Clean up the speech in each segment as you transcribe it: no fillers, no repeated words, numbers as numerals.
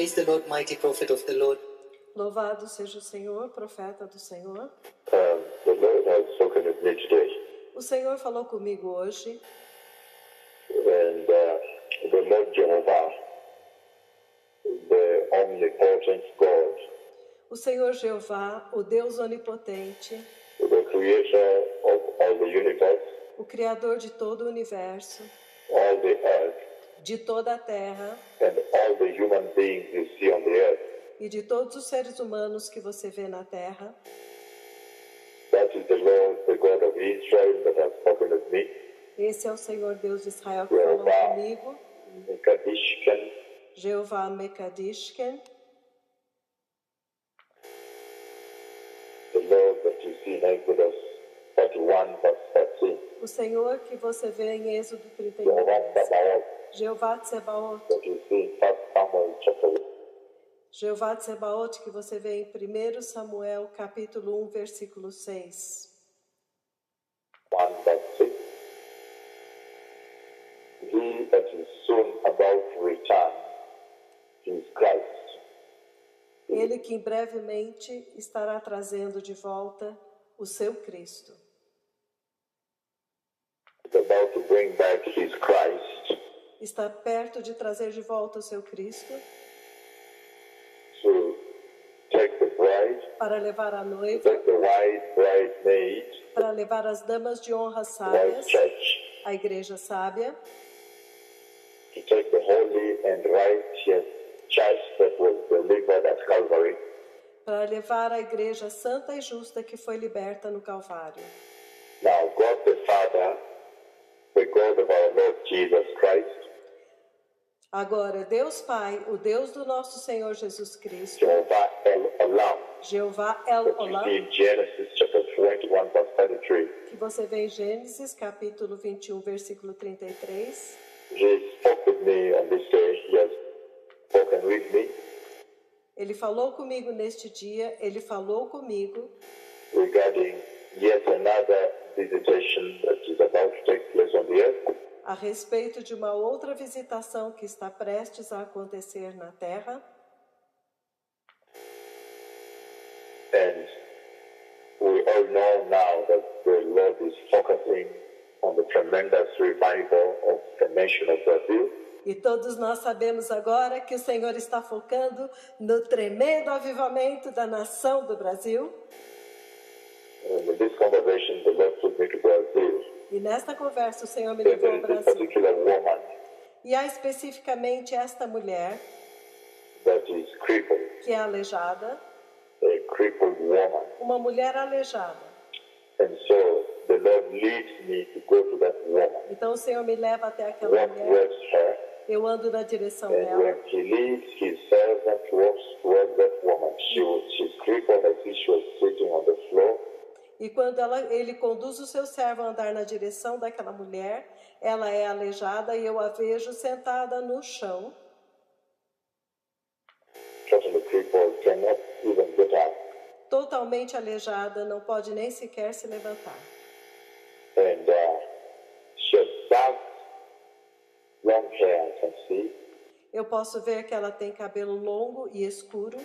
Praise the Lord, mighty prophet of the Lord. Louvado seja o Senhor, profeta do Senhor. The Lord has spoken with me today, O Senhor falou comigo hoje, and the Lord Jehovah, the omnipotent God, o Senhor Jeová, o Deus onipotente, the creator of all the universe, o Criador de todo o universo, all the earth, de toda a terra and all the human beings you see on the earth. e de todos os seres humanos que você vê na terra. That is the Lord, the God of Israel, that has spoken with me. Esse é o Senhor Deus de Israel que falou comigo, Mekadishkan, Jeová Mekadishken, the Lord that you see in Exodus 31, verse 13. o Senhor que você vê em Êxodo Jehovah 31, Sabaoth, Jeová Tsebaoth, that you see in 1 Samuel chapter 1. Jeová Tsebaoth que você vê em 1 Samuel capítulo 1, versículo 6. 1 verse 6. He that is soon about to return is Christ. Ele que brevemente estará trazendo de volta o seu Cristo. Is about to bring back his Christ Está perto de trazer de volta o seu Cristo to take the bride, para levar a to noiva, take the white bridesmaid, para levar as damas de honra the white sábias, church, a igreja sábia, to take the holy and righteous church that was delivered at Calvary, para levar a igreja santa e justa que foi liberta no Calvário. now God the Father, the God of our Lord Jesus Christ, Agora, Deus Pai, o Deus do nosso Senhor Jesus Cristo, Jehovah El Olam, Jeová El that you see Olam, in Genesis chapter 21 verse 33. que você vê em Gênesis capítulo 21, versículo 33, He spoke with me on this day. He has spoken with me ele falou comigo neste dia, ele falou comigo regarding yet another visitation that is about to take place on the earth. a respeito de uma outra visitação que está prestes a acontecer na terra. And we all know now that the Lord is focusing on the tremendous revival of the nation of Brazil. E todos nós sabemos agora que o Senhor está focando no tremendo avivamento da nação do Brasil. And in this conversation, the Lord took me to Brazil. E nesta conversa o Senhor me And levou there ao is this Brasil. particular woman E há especificamente esta mulher that is crippled, que é aleijada, a crippled woman. uma mulher aleijada. And so the Lord leads me to go to that woman, Então o Senhor me leva até aquela walk mulher, towards her, eu ando na direção and dela. when he leads his servant walks towards that woman, she's crippled as if she was sitting on the floor. E quando ele conduz o seu servo a andar na direção daquela mulher, ela é aleijada e eu a vejo sentada no chão, Totally crippled, cannot even get up. totalmente aleijada, não pode nem sequer se levantar. And she has dark, long hair, I can see. Eu posso ver que ela tem cabelo longo e escuro.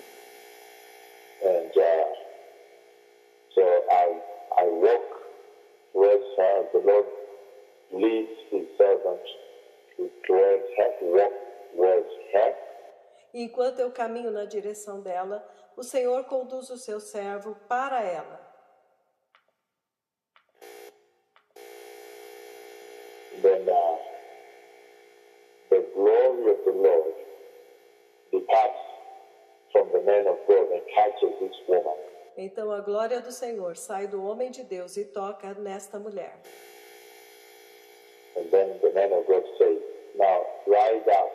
And so I walk towards her. The Lord leads his servant towards her, to walk towards her. E enquanto eu caminho na direção dela, o Senhor conduz o seu servo para ela. Then the glory of the Lord departs from the man of God and touches this woman. Então a glória do Senhor sai do homem de Deus e toca nesta mulher. And then the man of God says, now rise up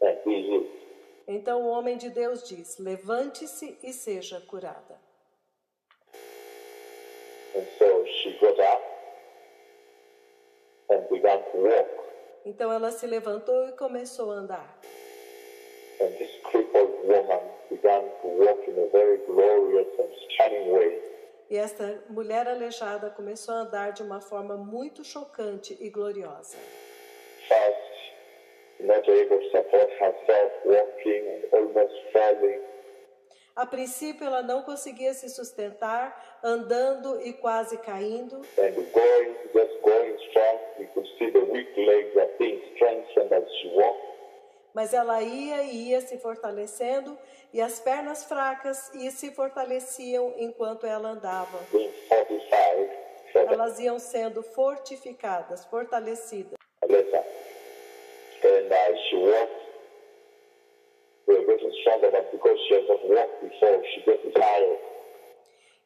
and be healed. Então o homem de Deus diz: levante-se e seja curada. And so she got up and began to walk. Então ela se levantou e começou a andar. And this crippled woman began to walk in a very glorious and stunning way. E esta mulher aleijada começou a andar de uma forma muito chocante e gloriosa. First, not able to support herself, walking and almost falling. A princípio, ela não conseguia se sustentar, andando e quase caindo. And just going strong, you could see the weak legs are being strengthened as she walked. Mas ela ia se fortalecendo, e as pernas fracas se fortaleciam enquanto ela andava. Being fortified for the Elas iam sendo fortificadas, fortalecidas. letter. And as she walked, they were getting stronger, but because she had not walked before, she gets tired.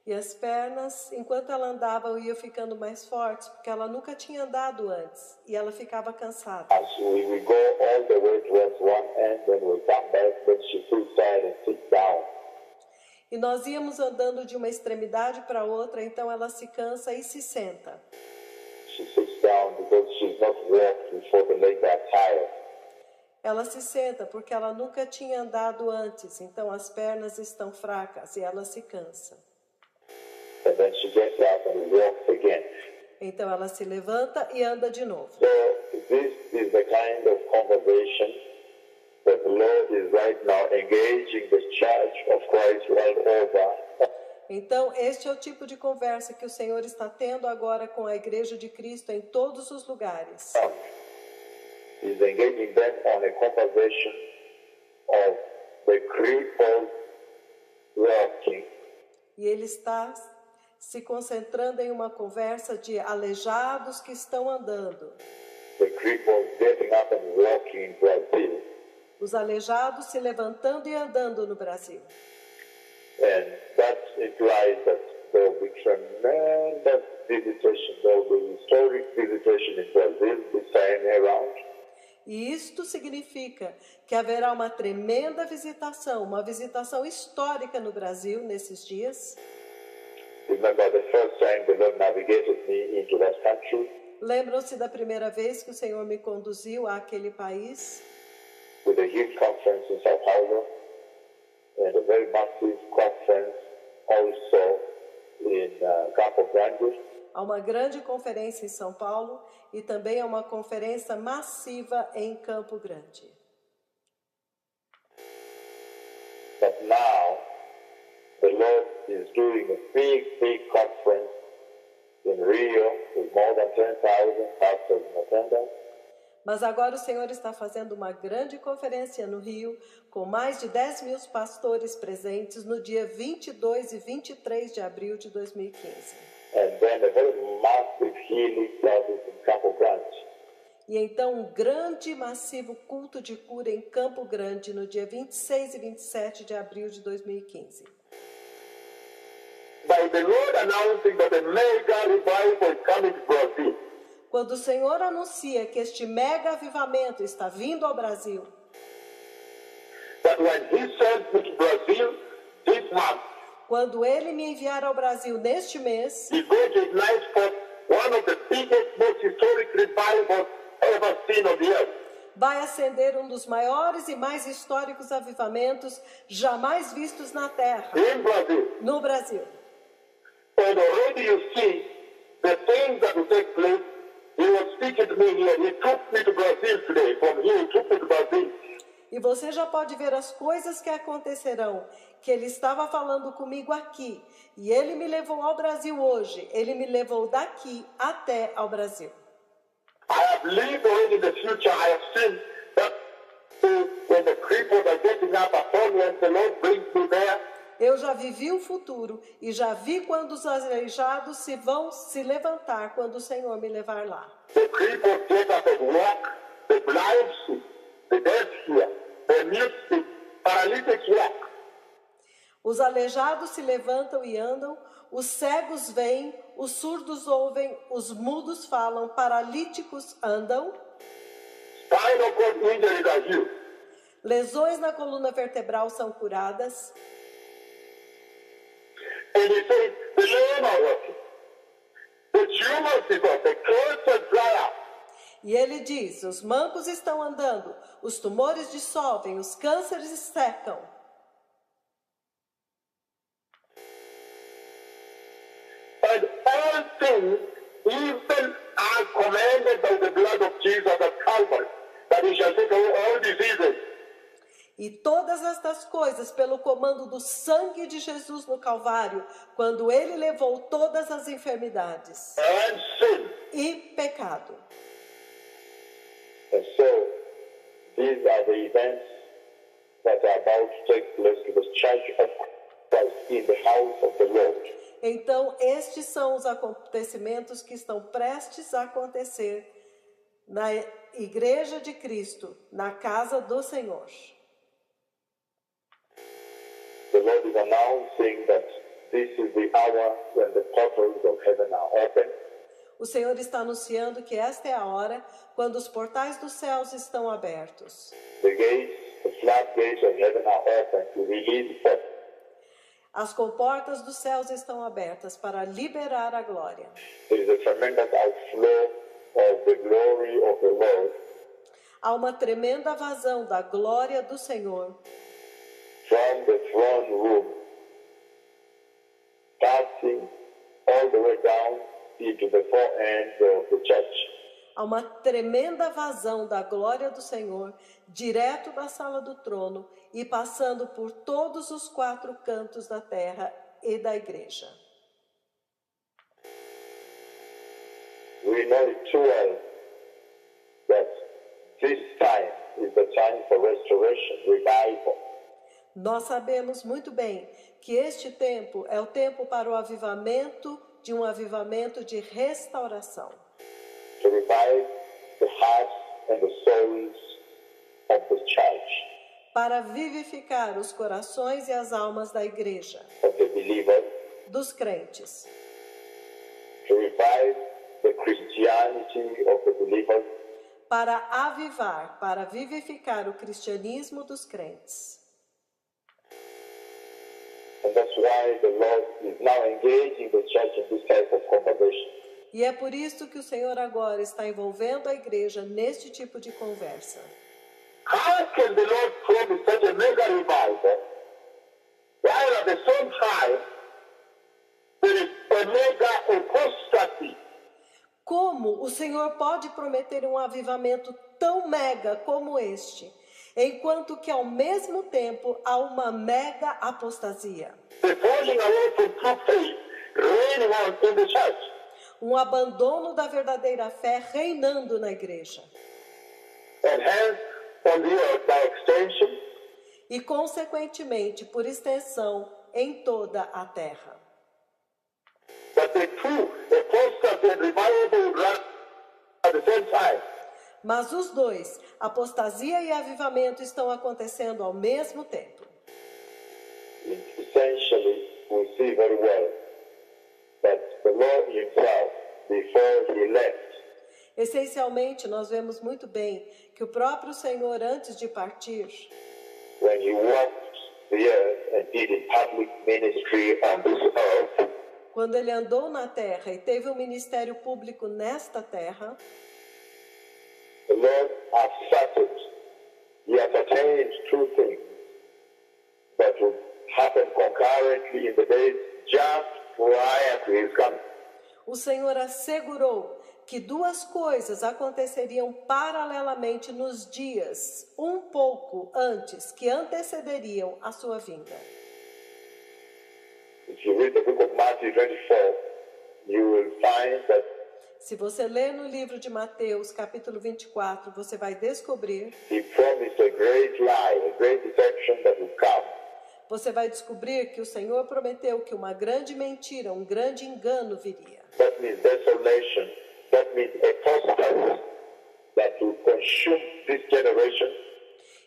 E as pernas, enquanto ela andava, iam ficando mais fortes, porque ela nunca tinha andado antes, e ela ficava cansada. As we go all the way towards one end, then we come back, then she feels tired and sits down. E nós íamos andando de uma extremidade para outra, então ela se cansa e se senta. She sits down because she's not walked before the legs are tired. Ela se senta porque ela nunca tinha andado antes, então as pernas estão fracas e ela se cansa. And then she gets up and walks again. Então ela se levanta e anda de novo. So this is the kind of conversation that the Lord is right now engaging the Church of Christ right over. Então, este é o tipo de conversa que o Senhor está tendo agora com a Igreja de Cristo em todos os lugares. He's engaging them on a conversation of the crippled walking. E Ele está se concentrando em uma conversa de aleijados que estão andando. The cripples getting up and walking in Brazil. Os aleijados se levantando e andando no Brasil. And that implies that there will be tremendous visitation. There will be historic visitation in Brazil this time around. E isto significa que haverá uma tremenda visitação, uma visitação histórica no Brasil nesses dias. Remember the first time the Lord navigated me into that country Lembram-se da primeira vez que o Senhor me conduziu àquele país? with a huge conference in Sao Paulo and a very massive conference also in Campo Grande. Há uma grande conferência em São Paulo e também há uma conferência massiva em Campo Grande. But now the Lord is doing a big conference in Rio with more than 10,000 pastors in attendance. Mas agora o Senhor está fazendo uma grande conferência no Rio, com mais de 10.000 pastores presentes no dia 22 e 23 de abril de 2015. And then a very massive healing service in Campo Grande. E então um grande e massivo culto de cura em Campo Grande no dia 26 e 27 de abril de 2015. By the Lord announcing that a mega revival is coming to Brazil. Quando o Senhor anuncia que este mega avivamento está vindo ao Brasil, That when He sends me to Brazil this month, quando Ele me enviar ao Brasil neste mês, He's going to ignite for one of the biggest, most historic revivals ever seen on the earth. vai acender um dos maiores e mais históricos avivamentos jamais vistos na Terra, In Brazil. no Brasil. And already you see the things that will take place. He was speaking to me here. He took me to Brazil today. From here, he took me to Brazil. E você já pode ver as coisas que acontecerão, que Ele estava falando comigo aqui. E Ele me levou ao Brasil hoje. Ele me levou daqui até ao Brasil. I have lived already in the future. I have seen that when the cripples are getting up upon me and the Lord brings me there. Eu já vivi o futuro e já vi quando os aleijados se vão se levantar quando o Senhor me levar lá. The cripples get up and walk. The blind see. The deaf hear. The mute speak. Paralytics walk. Os aleijados se levantam e andam, os cegos veem, os surdos ouvem, os mudos falam, paralíticos andam, Spinal cord injuries are healed. lesões na coluna vertebral são curadas. And he says, the lame are walking. The tumors is off. The cancers dry up. E ele diz, os mancos estão andando, os tumores dissolvem, os cânceres secam. And all things, even are commanded by the blood of Jesus at Calvary. That and he shall take away all diseases. E todas estas coisas pelo comando do sangue de Jesus no Calvário, quando ele levou todas as enfermidades And sin. e pecado. And so, these are the events that are about to take place to the church of Christ in the house of the Lord. Então, estes são os acontecimentos que estão prestes a acontecer na Igreja de Cristo, na casa do Senhor. The Lord is announcing that this is the hour when the portals of heaven are open. O Senhor está anunciando que esta é a hora quando os portais dos céus estão abertos. The gates, the floodgates of heaven are open to release forth. As comportas dos céus estão abertas para liberar a glória. There is a tremendous outflow of the glory of the Lord Há uma tremenda vazão da glória do Senhor from the throne room, passing all the way down into the four ends of the church. Há uma tremenda vazão da glória do Senhor, direto da sala do trono e passando por todos os quatro cantos da terra e da igreja. We know it too well that this time is the time for restoration, revival. Nós sabemos muito bem que este tempo é o tempo para o avivamento de restauração. To revive the hearts and the souls of the church, Para vivificar os corações e as almas da igreja, of the believers, dos crentes. to revive the Christianity of the believers, Para avivar, para vivificar o cristianismo dos crentes. and that's why the Lord is now engaging the church in this type of conversation. E é por isso que o Senhor agora está envolvendo a igreja neste tipo de conversa. How can the Lord promise such a mega revival while at the same time there is a mega apostasy? Como o Senhor pode prometer um avivamento tão mega como este, enquanto que ao mesmo tempo há uma mega apostasia? The falling away from true faith reigning on in the church. Um abandono da verdadeira fé reinando na igreja. And hence, on the earth, by extension, E, consequentemente, por extensão, em toda a terra. but the true apostasy and revival will run at the same time. Mas os dois, apostasia e avivamento, estão acontecendo ao mesmo tempo. Essentially, we see very well that the Lord himself, before he left, Essencialmente, nós vemos muito bem que o próprio Senhor, antes de partir, when he walked the earth and did his public ministry on this earth, quando ele andou na terra e teve um ministério público nesta terra, the Lord asserted, he ascertained two things that would happen concurrently in the days just prior to his coming. o Senhor assegurou que duas coisas aconteceriam paralelamente nos dias, um pouco antes, que antecederiam a sua vinda. If you read the book of Matthew 24, you will find that Se você ler no livro de Mateus, capítulo 24, você vai descobrir, he promised a great lie, a great deception that would come. você vai descobrir que o Senhor prometeu que uma grande mentira, um grande engano viria. That means desolation. That means apostasy that will consume this generation.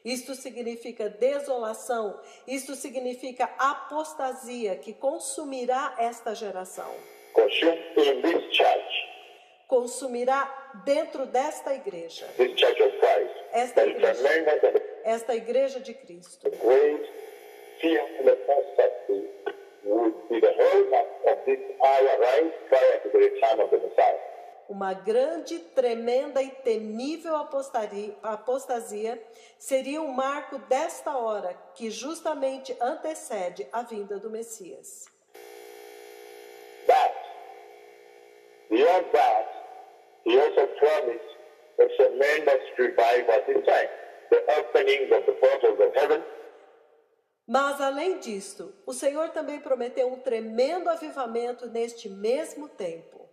Isto significa desolação, isto significa apostasia que consumirá esta geração. Consume in this church, Consumirá dentro desta igreja, this church of Christ. esta That is igreja, tremendous, esta igreja de Cristo. great, fearful apostasy would be the hallmark of this hour right prior to the return of the Messiah. Uma grande, tremenda e temível apostasia seria um marco desta hora que justamente antecede a vinda do Messias. But, beyond that, he also promised a tremendous revival at this time. The opening of the portals of heaven. Mas, além disto, o Senhor também prometeu um tremendo avivamento neste mesmo tempo.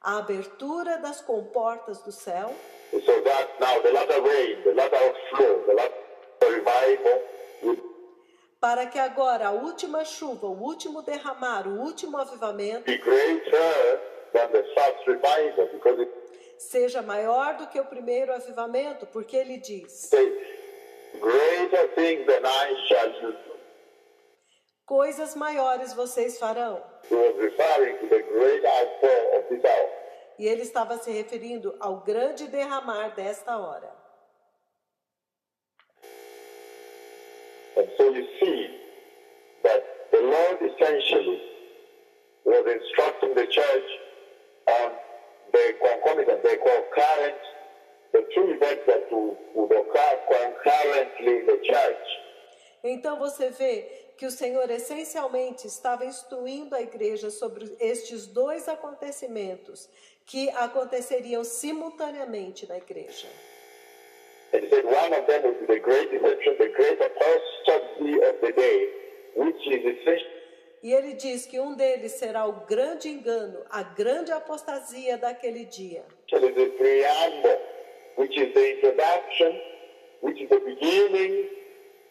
A abertura das comportas do céu, So that now the latter rain, the latter outflow, the latter revival will para que agora a última chuva, o último derramar, o último avivamento be greater than the first revival, because it seja maior do que o primeiro avivamento, porque ele diz: says, greater things than I shall do. coisas maiores vocês farão. He was referring to the great outpour of this hour. E ele estava se referindo ao grande derramar desta hora. And so you see that the Lord essentially was instructing the church on the concomitant, the concurrent, the two events that would occur concurrently in the church. Então você vê que o Senhor essencialmente estava instruindo a igreja sobre estes dois acontecimentos que aconteceriam simultaneamente na igreja. And he said one of them would be the great deception, the great apostasy of the day, which is essential. E ele diz que um deles será o grande engano, a grande apostasia daquele dia. Actually, the preamble, which is the introduction, which is the beginning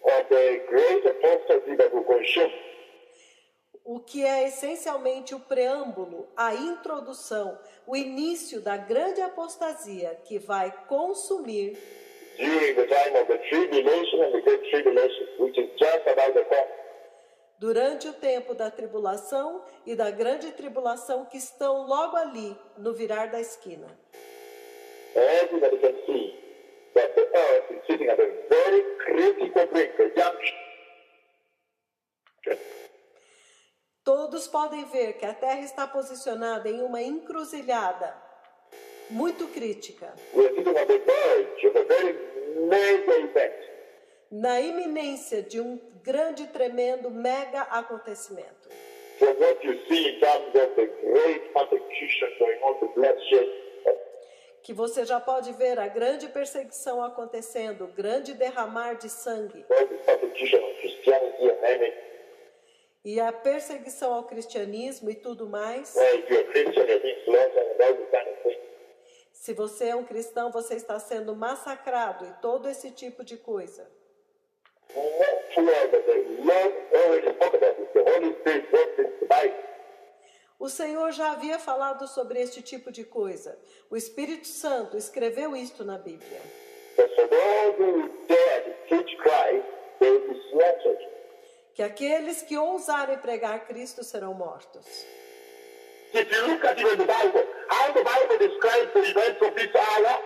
of the great apostasy that will consume. O que é essencialmente o preâmbulo, a introdução, o início da grande apostasia que vai consumir During the time of the tribulation and the great tribulation, which is just about the corner. durante o tempo da tribulação e da grande tribulação que estão logo ali, no virar da esquina. Everybody can see that the earth is sitting at a very critical brink, a junction. Todos podem ver que a Terra está posicionada em uma encruzilhada muito crítica, We are sitting on the verge of a very major event. na iminência de um grande, tremendo, mega acontecimento. From what you see in terms of the great persecution going on, the bloodshed, Que você já pode ver a grande perseguição acontecendo, o grande derramar de sangue all the persecution of Christianity and everything. e a perseguição ao cristianismo e tudo mais. Where if you're a Christian, you're being slaughtered and all this kind of thing. Se você é um cristão, você está sendo massacrado e todo esse tipo de coisa. Not sure that the Lord already spoke about this. The Holy Spirit wrote this in the Bible. O Senhor já havia falado sobre este tipo de coisa. O Espírito Santo escreveu isto na Bíblia. But for those who would dare to preach Christ, they will be slaughtered. Que aqueles que ousarem pregar Cristo serão mortos. If you look at even the Bible, how the Bible describes the events of this hour,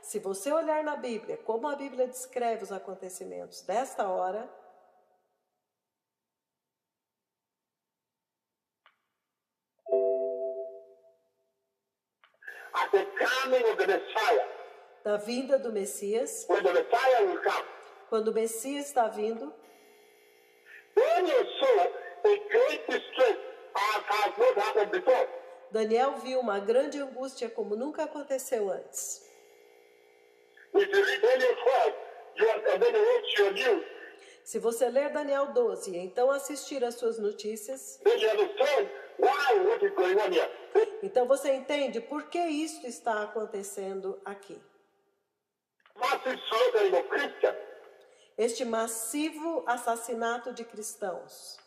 Se você olhar na Bíblia, como a Bíblia descreve os acontecimentos desta hora, at the coming of the Messiah, da vinda do Messias, when the Messiah will come, quando o Messias está vindo, Daniel saw a great distress as has not happened before. Daniel viu uma grande angústia como nunca aconteceu antes. If you read Daniel 12, and then you watch your news, Se você ler Daniel 12 e então assistir às suas notícias, then you understand what is going on here. então você entende por que isto está acontecendo aqui. Massive slaughtering of Christians. Este massivo assassinato de cristãos.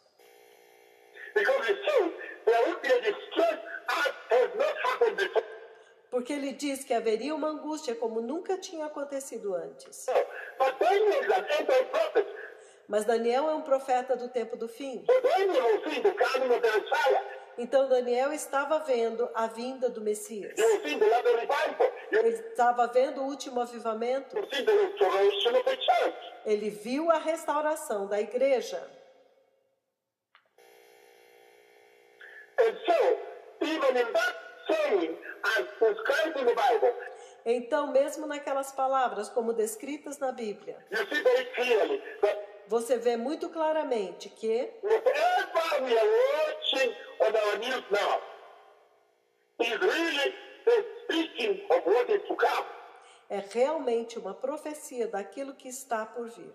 Because it says there will be a distress as has not happened before. Porque ele diz que haveria uma angústia como nunca tinha acontecido antes. But Daniel is an anti-prophet. Mas Daniel é um profeta do tempo do fim. So Daniel will see the coming of the Messiah. Então Daniel estava vendo a vinda do Messias. You will see the latter revival. You Ele estava vendo o último avivamento. will see the restoration of the church. Ele viu a restauração da igreja. And so, even in that saying, as described in the Bible, Então, mesmo naquelas palavras como descritas na Bíblia, you see very clearly that você vê muito claramente que whatever we are watching on our news now is really the speaking of what is to come. é realmente uma profecia daquilo que está por vir.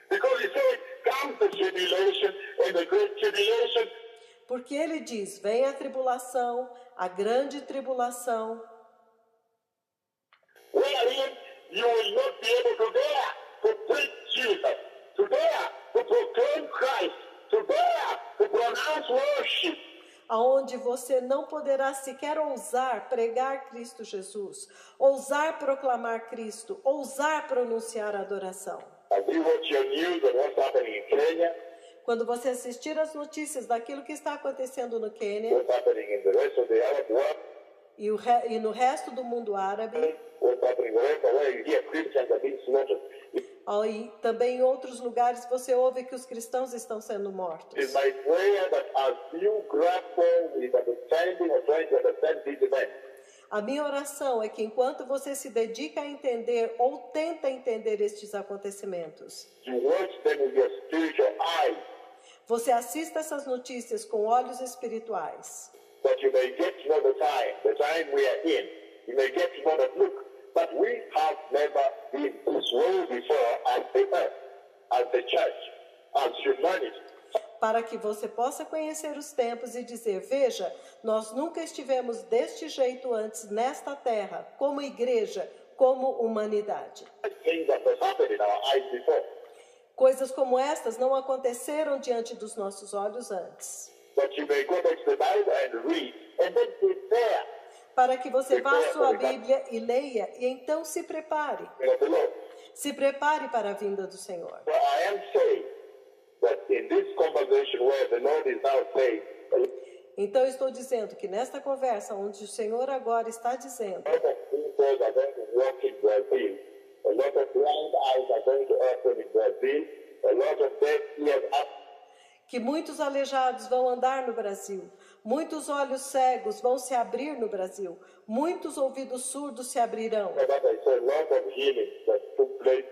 Because he said, comes the tribulation, and the great tribulation, Porque ele diz, vem a tribulação, a grande tribulação, wherein you will not be able to dare to preach Jesus, to dare to proclaim Christ, to dare to pronounce worship. aonde você não poderá sequer ousar pregar Cristo Jesus, ousar proclamar Cristo, ousar pronunciar a adoração. As you watch your news and what's happening in Kenya, Quando você assistir às notícias daquilo que está acontecendo no Quênia what's happening in the rest of the Arab world, e no resto do mundo árabe, what's happening where you hear Christians are being slaughtered, e também em outros lugares você ouve que os cristãos estão sendo mortos. it's my prayer that as you grapple with understanding or trying to understand these events, A minha oração é que enquanto você se dedica a entender ou tenta entender estes acontecimentos, you watch them with your spiritual eyes, você assista essas notícias com olhos espirituais, that you may get to know the time we are in. You may get to know that, look, but we have never been this way before as the earth, as the church, as humanity. para que você possa conhecer os tempos e dizer, veja, nós nunca estivemos deste jeito antes nesta terra, como igreja, como humanidade. Things that has happened in our eyes before. Coisas como estas não aconteceram diante dos nossos olhos antes. But you may go back to the Bible and read, and then prepare Para que você vá à sua Bíblia e leia, e então se prepare. of the Lord. Se prepare para a vinda do Senhor. So I am saying that in this conversation where the Lord is now saying, Então eu estou dizendo que nesta conversa, onde o Senhor agora está dizendo, a lot of people are going to walk in Brazil. A lot of blind eyes are going to open in Brazil. A lot of deaf ears up. que muitos aleijados vão andar no Brasil, muitos olhos cegos vão se abrir no Brasil, muitos ouvidos surdos se abrirão. But I saw a lot of healings that took place.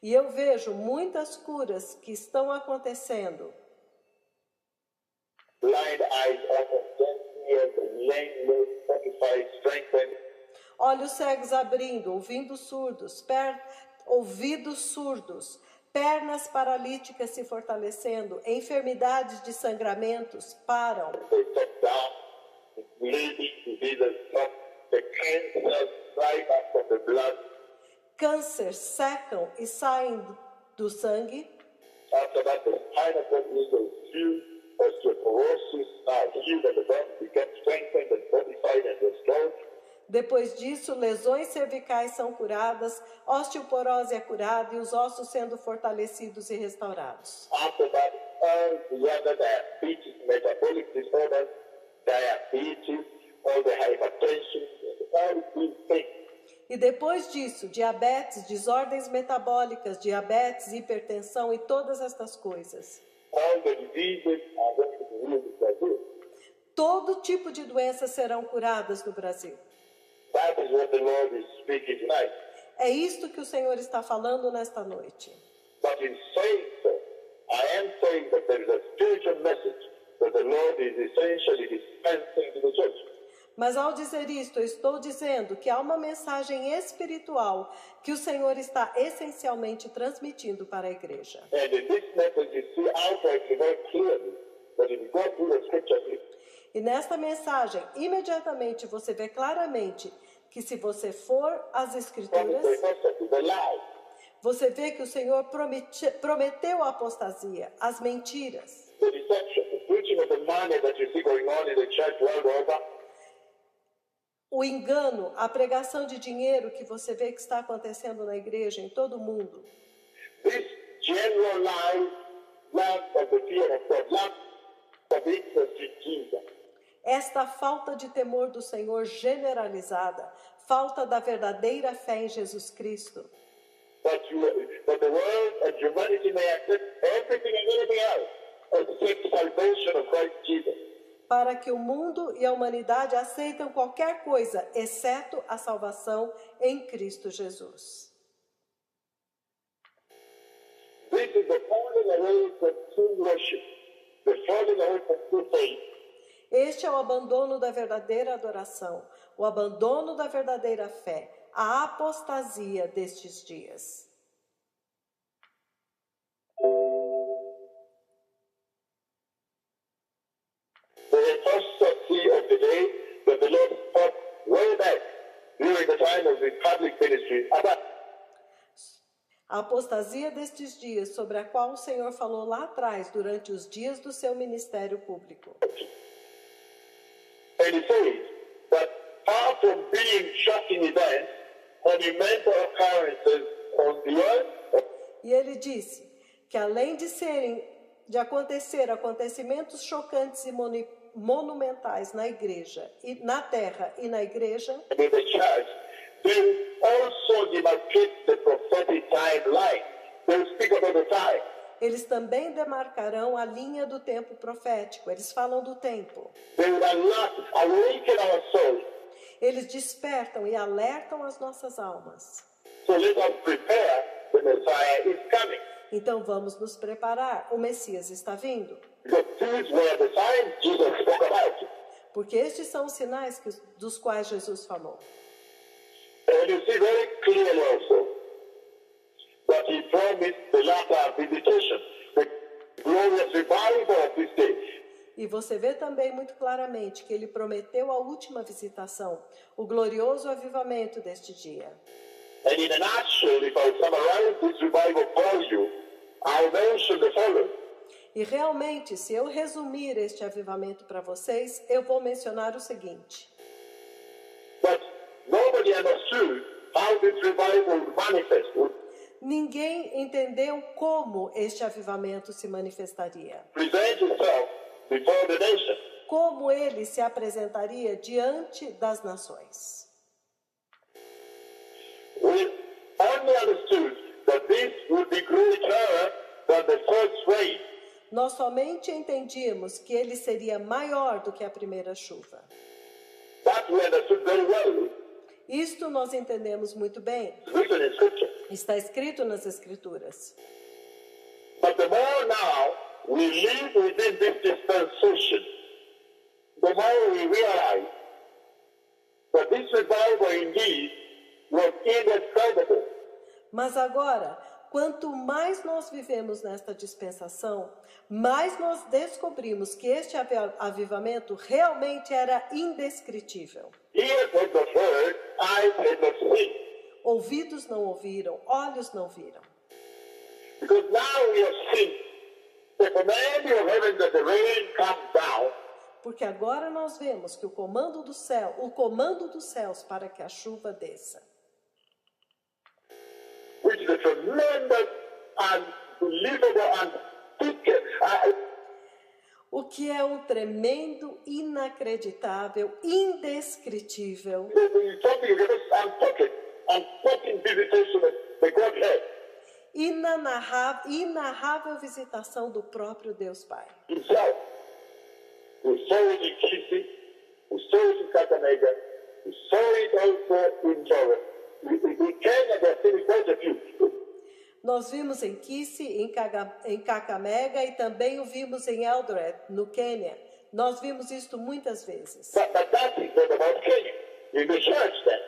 E eu vejo muitas curas que estão acontecendo. Blind eyes open, deaf ears, lame legs, fortified, strengthened. Olhos cegos abrindo, ouvidos surdos, pernas paralíticas se fortalecendo, enfermidades de sangramentos param, They step down, bleeding diseases stop, the cancer dry up from the blood. câncer secam e saem do sangue. After that, the spinal cord is healed, osteoporosis are healed, and the body becomes strengthened and fortified and restored. Depois disso, lesões cervicais são curadas, osteoporose é curada e os ossos sendo fortalecidos e restaurados. After that, all the other diabetes, metabolic disorders, diabetes, all the hypertension, all these things. E depois disso, diabetes, desordens metabólicas, diabetes, hipertensão e todas estas coisas. All the diseases are going to be healed in Brazil. Todo tipo de doenças serão curadas no Brasil. That is what the Lord is speaking tonight. É isto que o Senhor está falando nesta noite. But in saying so, I am saying that there is a spiritual message that the Lord is essentially dispensing to the church. Mas ao dizer isto, eu estou dizendo que há uma mensagem espiritual que o Senhor está essencialmente transmitindo para a igreja. And in this message, you see outrightly, very clearly, that if you go through the scriptures, E nesta mensagem, imediatamente você vê claramente que se você for às from the Escrituras, apostasy, the lie, você vê que o Senhor prometeu a apostasia, as mentiras, the deception, the preaching of the money that you see going on in the church world over, o engano, a pregação de dinheiro que você vê que está acontecendo na igreja, em todo o mundo. this generalized lack of the fear of God, lack of interest in Jesus. Esta falta de temor do Senhor generalizada, falta da verdadeira fé em Jesus Cristo, But the world and humanity may accept everything and anything else except salvation of Christ Jesus. para que o mundo e a humanidade aceitem qualquer coisa, exceto a salvação em Cristo Jesus. This is the falling away from true worship, the falling away from true faith. Este é o abandono da verdadeira adoração, o abandono da verdadeira fé, a apostasia destes dias. The apostasy of the day that the Lord spoke way back during the time of his public ministry about. A apostasia destes dias, sobre a qual o Senhor falou lá atrás, durante os dias do seu ministério público. And he says that far from being shocking events, monumental occurrences on the earth, E ele disse que além de acontecer acontecimentos chocantes e monumentais na igreja, e na terra e na igreja, in the church, they also demarcate the prophetic timeline. They speak about the time. eles também demarcarão a linha do tempo profético. Eles falam do tempo. They will awaken our souls. Eles despertam e alertam as nossas almas. So let us prepare. The Messiah is coming. Então vamos nos preparar. O Messias está vindo. Because these were the signs Jesus spoke about. Porque estes são os sinais dos quais Jesus falou. And you see very clearly also that he promised the latter visitation, the glorious revival of this day. E você vê também muito claramente que ele prometeu a última visitação, o glorioso avivamento deste dia. And in a nutshell, if I summarize this revival for you, I'll mention the following. E realmente, se eu resumir este avivamento para vocês, eu vou mencionar o seguinte. But nobody understood how this revival would manifest. Ninguém entendeu como este avivamento se manifestaria. Present itself before the nation. Como ele se apresentaria diante das nações. We only understood that this would be greater than the first rain. Nós somente entendíamos que ele seria maior do que a primeira chuva. That we understood very well. Isto nós entendemos muito bem. It's written in Scripture. Está escrito nas Escrituras. But the more now we live within this dispensation, the more we realize that this revival indeed was indescribable. Mas agora, quanto mais nós vivemos nesta dispensação, mais nós descobrimos que este avivamento realmente era indescritível. Ears had not heard, eyes had not seen. Ouvidos não ouviram, olhos não viram. Because now we have seen the command of heaven that the rain comes down. Porque agora nós vemos que o comando dos céus para que a chuva desça. Which is a tremendous, unbelievable, O que é um tremendo, inacreditável, indescritível, something unpacking visitation of the Godhead inarrável visitação do próprio Deus Pai. himself. We saw it in Kisi, we saw it in Kakamega, we saw it also in Java. In Kenya, there are still quite a few. Nós vimos em Kisi, em Kakamega e também o vimos em Eldoret, no Quênia. Nós vimos isto muitas vezes. But that is not about Kenya. In the church then.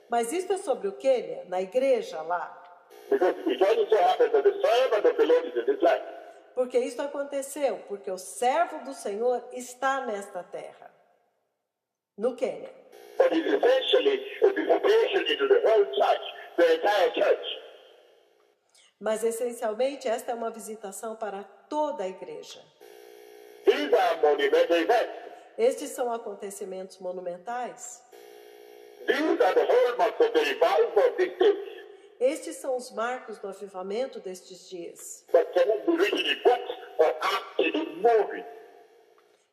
Mas isto é sobre o Quênia, na igreja lá. Because it only so happens that the servant of the Lord is in this life. Porque isto aconteceu, porque o servo do Senhor está nesta terra, no Quênia. But it's essentially a visitation into the whole church, the entire church. Mas essencialmente esta é uma visitação para toda a igreja. These are monumental events. Estes são acontecimentos monumentais. These are the hallmarks of the revival of this day. Estes são os marcos do avivamento destes dias, That cannot be written in books or acted in movies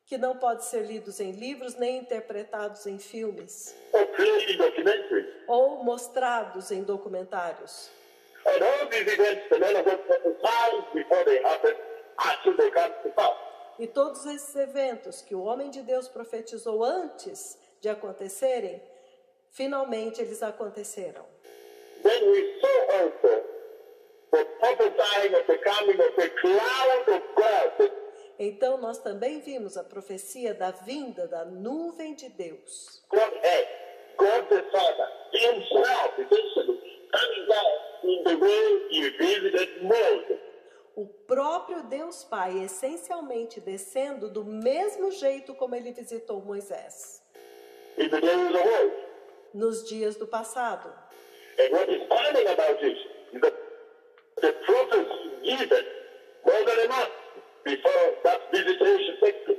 que não podem ser lidos em livros nem interpretados em filmes or played in documentaries. ou mostrados em documentários. And all these events, the men of God prophesied before they happen, until they come to pass. E todos esses eventos que o homem de Deus profetizou antes de acontecerem, finalmente eles aconteceram. Then we saw also the prophesying of the coming of the cloud of God. Então nós também vimos a profecia da vinda da nuvem de Deus. Godhead, God the Father, himself, essentially, coming down in the way he visited Moses. O próprio Deus Pai, essencialmente descendo do mesmo jeito como ele visitou Moisés In the days of old. nos dias do passado. And what is funny about this is that the prophecy given more than a month before that visitation takes place.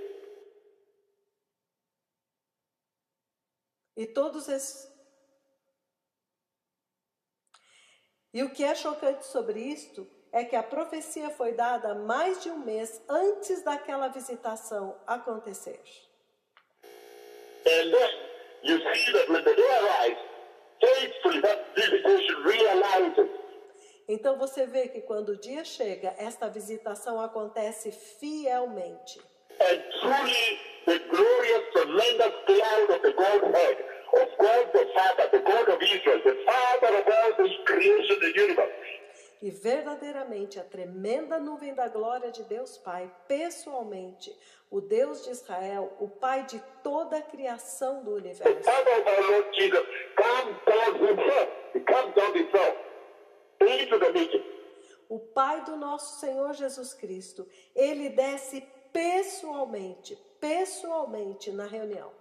E o que é chocante sobre isto é que a profecia foi dada mais de um mês antes daquela visitação acontecer. And then you see that when the day arrives, faithfully that visitation realizes. Então você vê que quando o dia chega, esta visitação acontece fielmente. And truly the glorious, tremendous cloud of the Godhead, of God the Father, the God of Israel, the Father of all this creation, the universe. E verdadeiramente a tremenda nuvem da glória de Deus Pai, pessoalmente, o Deus de Israel, o Pai de toda a criação do The universo. Father of our Lord Jesus comes down himself. He comes down himself into the meeting. O Pai do nosso Senhor Jesus Cristo, ele desce pessoalmente na reunião.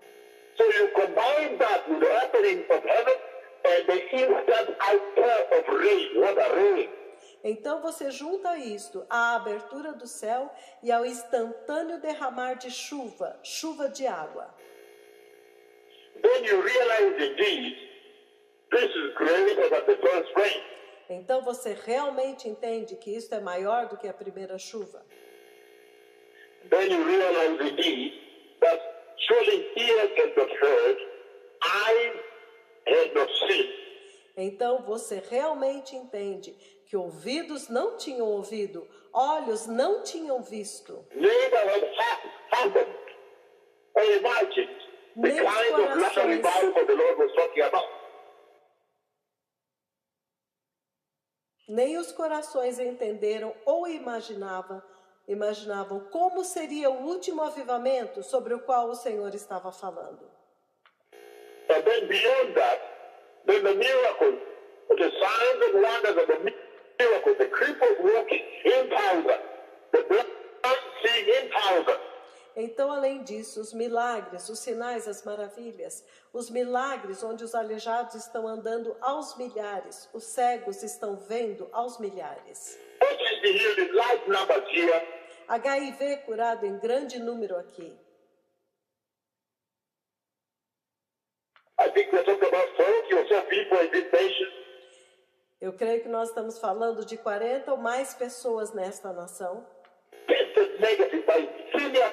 So you combine that with the opening of heaven and the instant outpour of rain. What a rain! Então você junta isto à abertura do céu e ao instantâneo derramar de chuva de água. Then you realize indeed this is greater than the first rain. Então você realmente entende que isto é maior do que a primeira chuva. Then you realize indeed that surely ears had not heard, eyes had not seen. Então você realmente entende que ouvidos não tinham ouvido, olhos não tinham visto, Neither had happened or imagined the Nem kind of latter corações. revival the Lord was talking about. nem os corações entenderam ou imaginavam como seria o último avivamento sobre o qual o Senhor estava falando. And then beyond that, then the miracles, the signs and wonders of the miracles, the crippled walking in power, the blind seeing in power. Então, além disso, os milagres, os sinais, as maravilhas, os milagres onde os aleijados estão andando aos milhares, os cegos estão vendo aos milhares. HIV healed in large numbers here. HIV curado em grande número aqui. I think we're talking about 40 or so people in this nation. Eu creio que nós estamos falando de 40 ou mais pessoas nesta nação, Tested negative by senior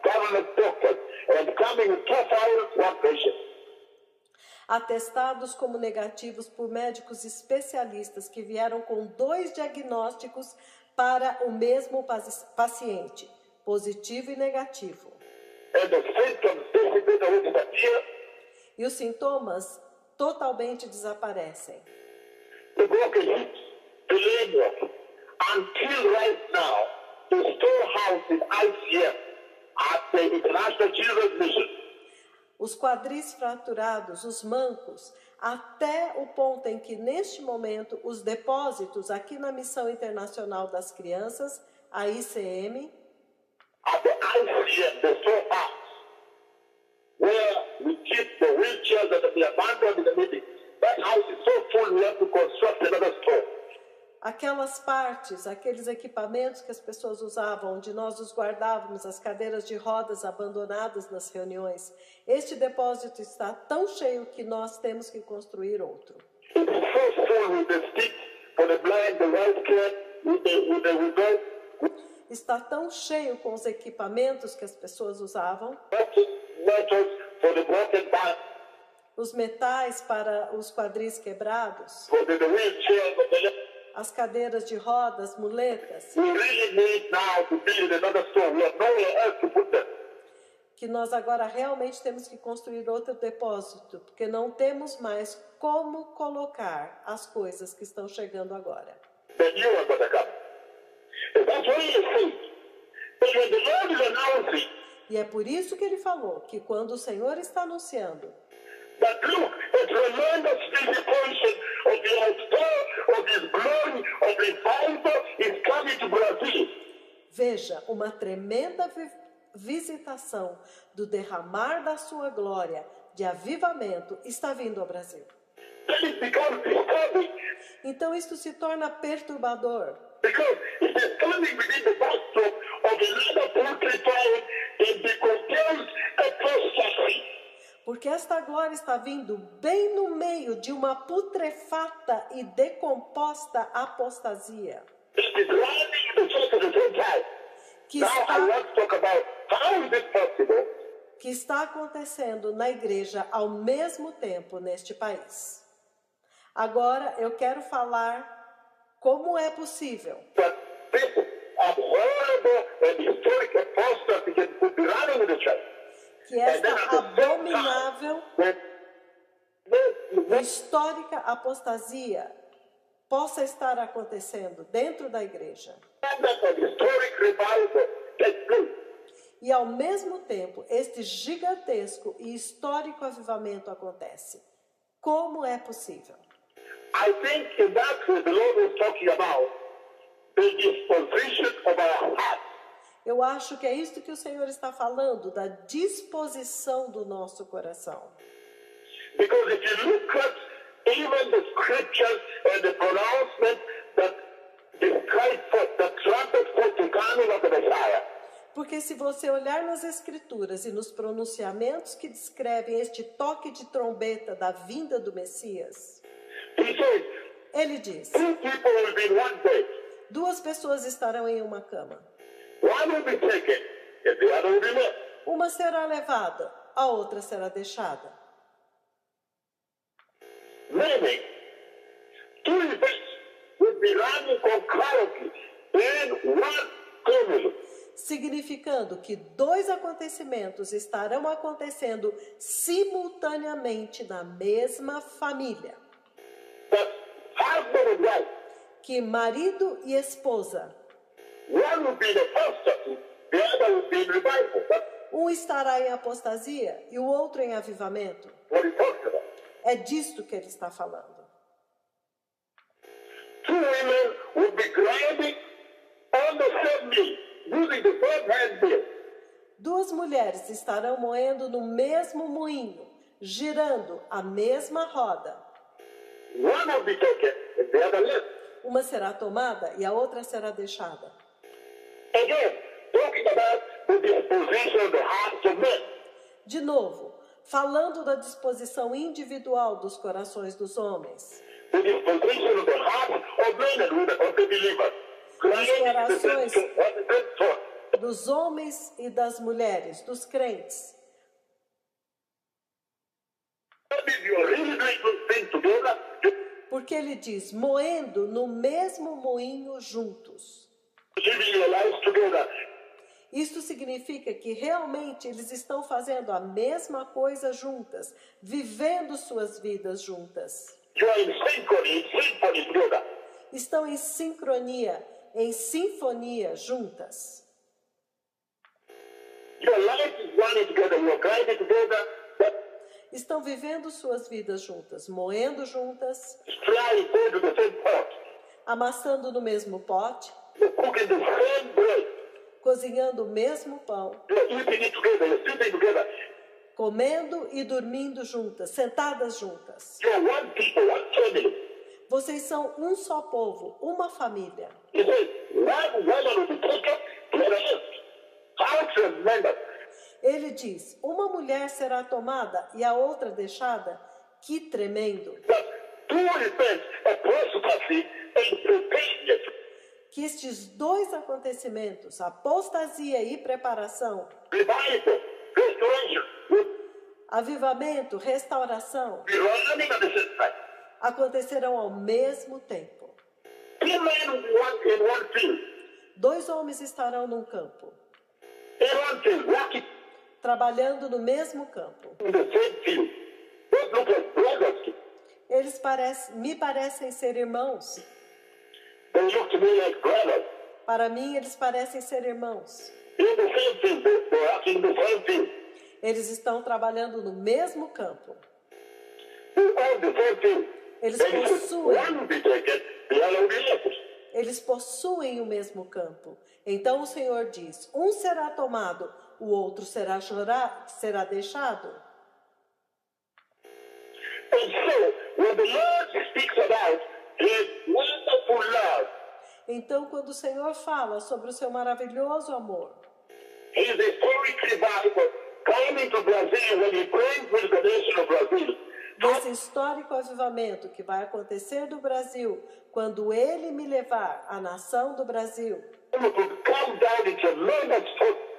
government doctors and coming with 12 hours one patient. atestados como negativos por médicos especialistas que vieram com 2 diagnósticos para o mesmo paciente, positivo e negativo. And the symptoms dissipate or disappear. E os sintomas totalmente desaparecem. The broken hips, the lame walk. Until right now, the storehouse in ICF at the International Children's Mission Os quadris fraturados, os mancos, até o ponto em que, neste momento, os depósitos aqui na Missão Internacional das Crianças, a ICM, at the ICF, the storehouse, where we keep the wheelchairs that we abandoned in the meeting. That house is so full we have to construct another store. aquelas partes, aqueles equipamentos que as pessoas usavam, onde nós os guardávamos, as cadeiras de rodas abandonadas nas reuniões, este depósito está tão cheio que nós temos que construir outro. It's so full with the sticks for the blind, the healthcare, with the without, Está tão cheio com os equipamentos que as pessoas usavam, metals for the broken back, os metais para os quadris quebrados, for the wheelchairs of the as cadeiras de rodas, muletas, we really need now to build another store. We have nowhere else to put them. que nós agora realmente temos que construir outro depósito, porque não temos mais como colocar as coisas que estão chegando agora. The new one gonna come. And that's what he says. But when the Lord is announcing E é por isso que ele falou que quando o Senhor está anunciando that look, a tremendous visitation of the outpour of His glory, of revival is coming to Brazil. Veja, uma tremenda visitação do derramar da sua glória, de avivamento, está vindo ao Brasil. Then it becomes disturbing Então isto se torna perturbador, because it is coming within the backdrop of another putrefied and decomposed apostasy. porque esta glória está vindo bem no meio de uma putrefata e decomposta apostasia, It is rising in the church at the same time. que Now I está, want to talk about how is it possible que está acontecendo na igreja ao mesmo tempo neste país. Agora eu quero falar como é possível that this horrible and historic apostasy can be running in the church. que esta abominável e histórica apostasia possa estar acontecendo dentro da igreja. And that an historic revival takes place. E ao mesmo tempo, este gigantesco e histórico avivamento acontece. Como é possível? I think in that way the Lord was talking about the disposition of our hearts. Eu acho que é isto que o Senhor está falando, da disposição do nosso coração. Because if you look at even the scriptures and the pronouncement that describe the trumpet for the coming of the Messiah, Porque se você olhar nas Escrituras e nos pronunciamentos que descrevem este toque de trombeta da vinda do Messias, he says, ele diz: two people will be in one bed. 2 pessoas estarão em uma cama. One will be taken and the other will be left. Uma será levada, a outra será deixada. Meaning, two events will be running concurrently in one family. Significando que 2 acontecimentos estarão acontecendo simultaneamente na mesma família. That husband and wife, Que marido e esposa, one will be in apostasy, the other will be in revival. That's um estará em apostasia e o outro em avivamento. what he talks about. É disto que ele está falando. Two women will be grinding on the same knee, using the same hand mill. 2 mulheres estarão moendo no mesmo moinho, girando a mesma roda. One will be taken and the other left. Uma será tomada e a outra será deixada. Again, talking about the disposition of the hearts of men. De novo, falando da disposição individual dos corações dos homens, The disposition of the hearts of men and women, of the believers. Grinding in the same corações. on the same thought. dos homens e das mulheres, dos crentes. That is, you are really doing good things together. Porque ele diz, moendo no mesmo moinho juntos. Living your lives together. Isto significa que realmente eles estão fazendo a mesma coisa juntas, vivendo suas vidas juntas. You are in symphony together. Estão em sincronia, em sinfonia juntas. Your life is running together. You are grinding together. But Estão vivendo suas vidas juntas, moendo juntas, flying into the same pot. amassando no mesmo pote, You're cooking the same bread. cozinhando o mesmo pão, You're eating it together. You're sitting together. comendo e dormindo juntas, sentadas juntas. You're one people, one family. Vocês são um só povo, uma família. He says, one woman will be taken to the rest. How tremendous. Ele diz, uma mulher será tomada e a outra deixada. Que tremendo! But two events, apostasy and preparedness. Que estes 2 acontecimentos, apostasia e preparação, Revival, restoration, will avivamento, restauração, be running at the same time. acontecerão ao mesmo tempo. Two men in one field. 2 homens estarão num campo, In one field, working trabalhando no mesmo campo. in the same field. They look like brothers. Eles me parecem ser irmãos. They look to me like brothers. Para mim, eles parecem ser irmãos. In the same field, they're working in the same field. Eles estão trabalhando no mesmo campo. They own the same thing. Eles And if possuem. one will be taken, the other will be left. Eles possuem o mesmo campo. Então o Senhor diz: um será tomado, o outro será deixado. And so, when the Lord speaks about His wonderful love, Então, quando o Senhor fala sobre o seu maravilhoso amor, His historic revival coming to Brazil when He brings with the nation of Brazil, desse histórico avivamento que vai acontecer do Brasil, quando Ele me levar à nação do Brasil, it will come down in tremendous force.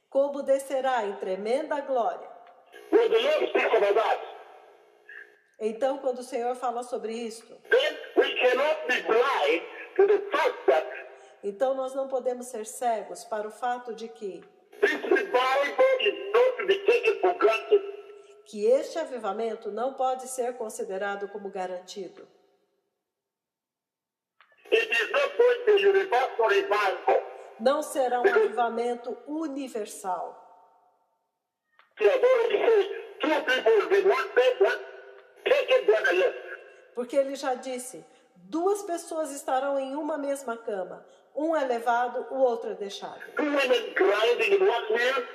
como descerá em tremenda glória. When the Lord speaks about that, Então, quando o Senhor fala sobre isto, then we cannot be blind to the fact that então nós não podemos ser cegos para o fato de que this revival is not to be taken for granted. este avivamento não pode ser considerado como garantido. It is not going to be a universal revival. Não será um avivamento universal. He has already said two people will be one bed, one taken, the other left. Porque ele já disse, 2 pessoas estarão em uma mesma cama. Um é levado, o outro é deixado. Two women grinding in one mill,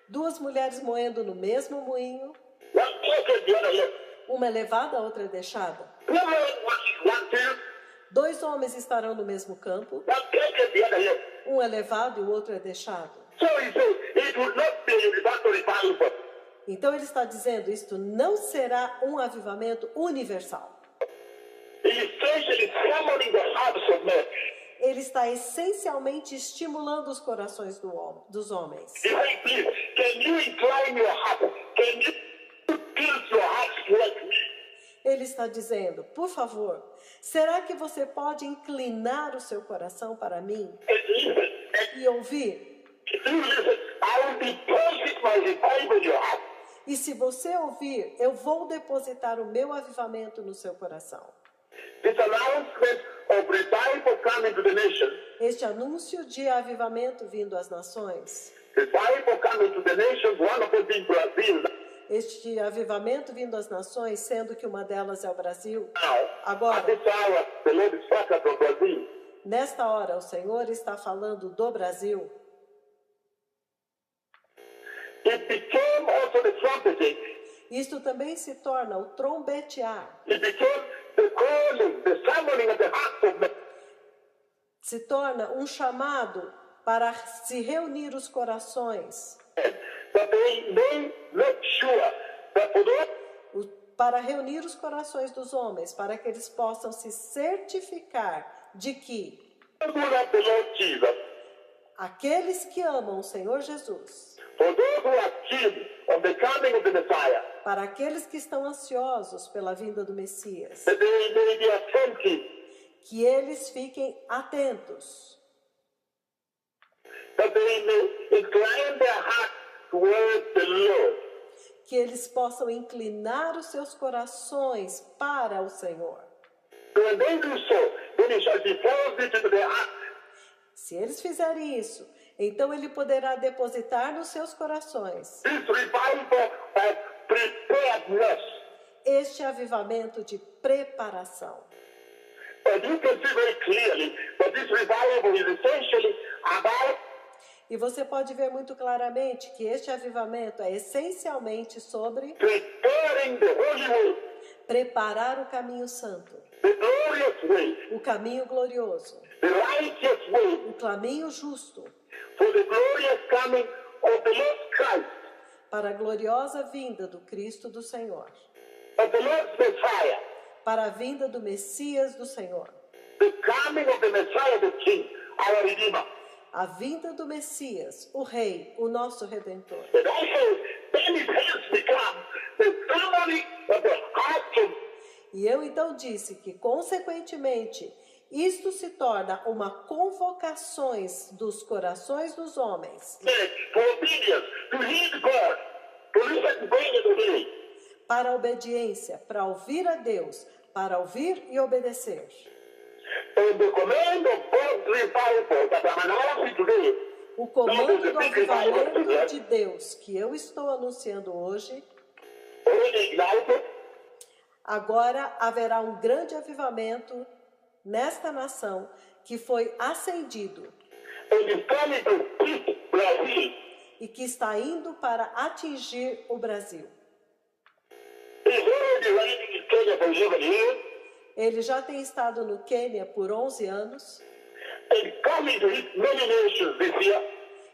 2 mulheres moendo no mesmo moinho. one taken, the other left. Uma é levada, a outra é deixada. Two men working one field, 2 homens estarão no mesmo campo. one taken, the other left. Um é levado e o outro é deixado. So he says it will not be a universal revival. Então ele está dizendo, isto não será um avivamento universal. He is essentially summoning the hearts of men. Ele está essencialmente estimulando os corações dos homens. He says, please, can you incline your heart? Can you tilt your heart towards me? Ele está dizendo, por favor, será que você pode inclinar o seu coração para mim And listen, e ouvir? if you listen, I will deposit my revival in your heart. E se você ouvir, eu vou depositar o meu avivamento no seu coração. This announcement of revival coming to the nation, Este anúncio de avivamento vindo às nações, revival coming to the nations, one of them being Brazil. este avivamento vindo às nações, sendo que uma delas é o Brasil. Now, Agora. at this hour, the Lord is focused on Brazil. Nesta hora, o Senhor está falando do Brasil. It became also the trumpeting. Isto também se torna o trombetear. It became the calling, the summoning of the hearts of men. Se torna um chamado para se reunir os corações. That they may make sure that for those Para reunir os corações dos homens, para que eles possam se certificar de que who love the Lord Jesus, aqueles que amam o Senhor Jesus, for those who are keen on the coming of the Messiah, para aqueles que estão ansiosos pela vinda do Messias, that they may be attentive, que eles fiquem atentos, that they may incline their heart towards the Lord. que eles possam inclinar os seus corações para o Senhor. When they do so, then he shall deposit into their heart Se eles fizerem isso, então ele poderá depositar nos seus corações this revival of preparedness. este avivamento de preparação. And you can see very clearly that this revival is essentially about E você pode ver muito claramente que este avivamento é essencialmente sobre preparing the holy way, preparar o caminho santo, the glorious way, o caminho glorioso, the righteous way, o caminho justo, for the glorious coming of the Lord Christ, para a gloriosa vinda do Cristo do Senhor, of the Lord's Messiah, para a vinda do Messias do Senhor, the coming of the Messiah, the King, our Redeemer. a vinda do Messias, o Rei, o nosso Redentor. And also, then it has become the ceremony of the heart of E eu então disse que, consequentemente, isto se torna uma convocações dos corações dos homens men for obedience, to heed God, to listen to God and obey. para a obediência, para ouvir a Deus, para ouvir e obedecer. And the command of God's revival that I'm announcing today, O comando do avivamento de Deus que eu estou anunciando hoje already ignited, Agora haverá um grande avivamento nesta nação que foi acendido and is coming to hit Brazil. e que está indo para atingir o Brasil. He's already reigning in Kenya for 11 years Ele já tem estado no Quênia por 11 anos and coming to hit many nations this year.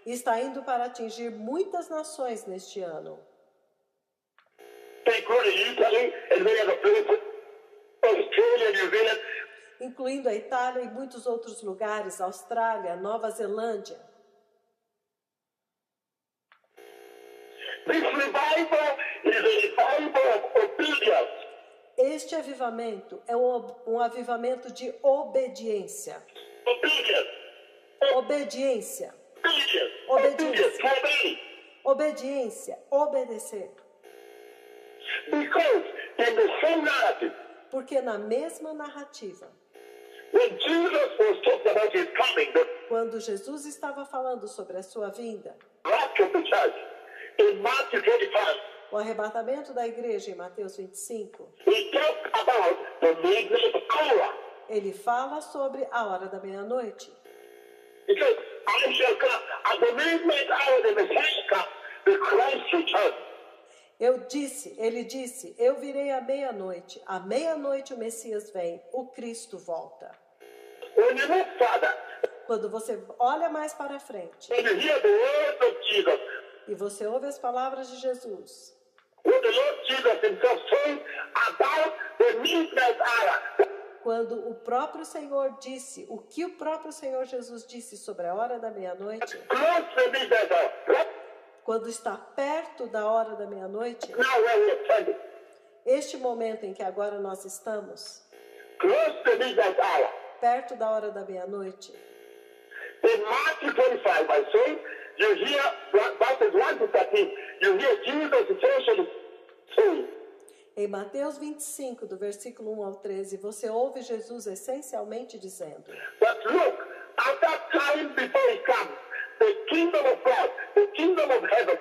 e está indo para atingir muitas nações neste ano, Including Italy and many other places, Australia, New Zealand. incluindo a Itália e muitos outros lugares, Austrália, Nova Zelândia. This revival is a revival of obedience. Este avivamento é um avivamento de obediência. Obedience. Obediência. Obedience. Obedience. To obey. Obediência. Obedecer. Because in the same narrative, Porque na mesma narrativa, when Jesus was talking about his coming, the quando Jesus estava falando sobre a sua vinda, rapture of the church, in Matthew 25, o arrebatamento da igreja em Mateus 25, he talked about the midnight hour. ele fala sobre a hora da meia-noite. He said, I shall come at the midnight hour, the Messiah comes, the Christ returns. Ele disse, eu virei à meia-noite o Messias vem, o Cristo volta. When you look further, Quando você olha mais para frente when you hear the words of Jesus, e você ouve as palavras de Jesus, what the Lord Jesus himself said about the midnight hour, quando o próprio Senhor disse, o que o próprio Senhor Jesus disse sobre a hora da meia-noite, close to the midnight hour, right quando está perto da hora da meia-noite, now where we are standing, este momento em que agora nós estamos, close to the midnight hour. perto da hora da meia-noite, In Matthew 25, I say, you hear verses 1 to 13, you hear Jesus essentially saying, em Mateus 25, do versículo 1 ao 13, você ouve Jesus essencialmente dizendo, but look, at that time before he comes, the kingdom of God, the kingdom of heaven,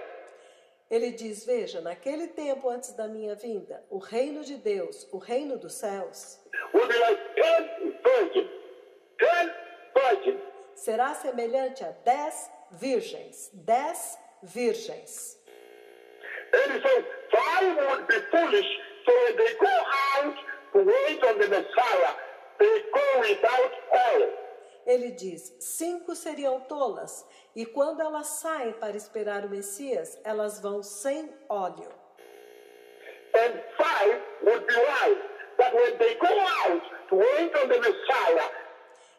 ele diz, veja, naquele tempo antes da minha vinda, o reino de Deus, o reino dos céus, will be like 10 virgins. 10 virgins. será semelhante a 10 virgens. 10 virgens. And he says, 5 would be foolish, so when they go out to wait on the Messiah, they go without oil. Ele diz, 5 seriam tolas, e quando elas saem para esperar o Messias, elas vão sem óleo. And 5 would be wise, that when they go out to wait on the Messiah,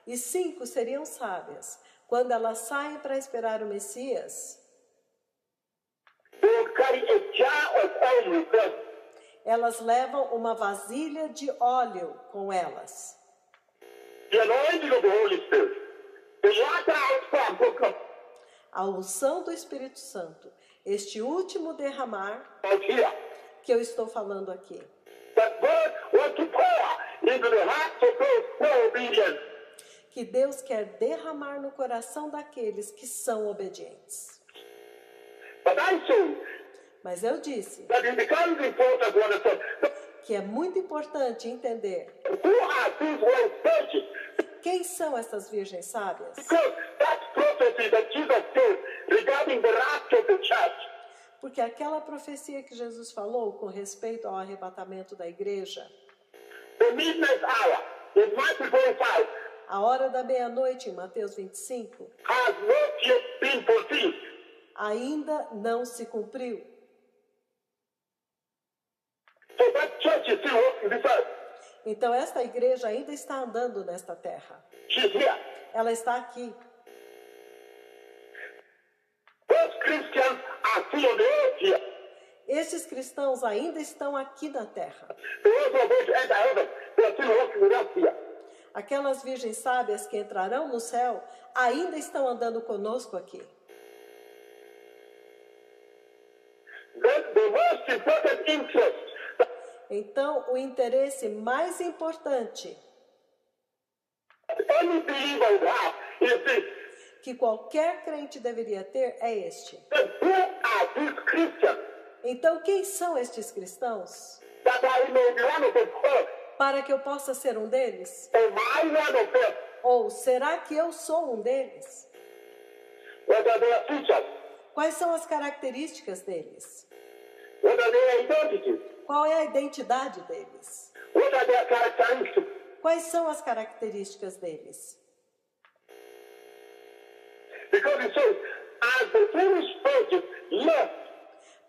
E 5 seriam sábias. Quando elas saem para esperar o Messias, they would carry a jar of oil with them. elas levam uma vasilha de óleo com elas. The anointing of the Holy Spirit. The latter outcome will come A unção do Espírito Santo, este último derramar out here. que eu estou falando aqui, That God wants to pour into the hearts of those who are obedient. que Deus quer derramar no coração daqueles que são obedientes. But I say Mas eu disse that it becomes important to understand que é muito importante entender who are these wise virgins. quem são essas virgens sábias. Because that prophecy that Jesus gave regarding the rapture of the church, Porque aquela profecia que Jesus falou com respeito ao arrebatamento da igreja, the midnight hour in Matthew 25, a hora da meia-noite em Mateus 25, has not yet been fulfilled. ainda não se cumpriu. So that church is still walking this earth. Então esta igreja ainda está andando nesta terra. She's here. Ela está aqui. Those Christians are still on the earth here. Estes cristãos ainda estão aqui na terra. Those who are going to enter heaven, they are still walking with us here. Aquelas virgens sábias que entrarão no céu ainda estão andando conosco aqui. Then the most important interest Então, o interesse mais importante that any believer would have is this. que qualquer crente deveria ter é este. Then who are these Christians Então, quem são estes cristãos? that I may be one of them first. para que eu possa ser um deles? Am I one of them? Ou será que eu sou um deles? What are their features? Quais são as características deles? What are their identities? Qual é a identidade deles? What are their characteristics? Quais são as características deles? Because it says, as the foolish virgins left,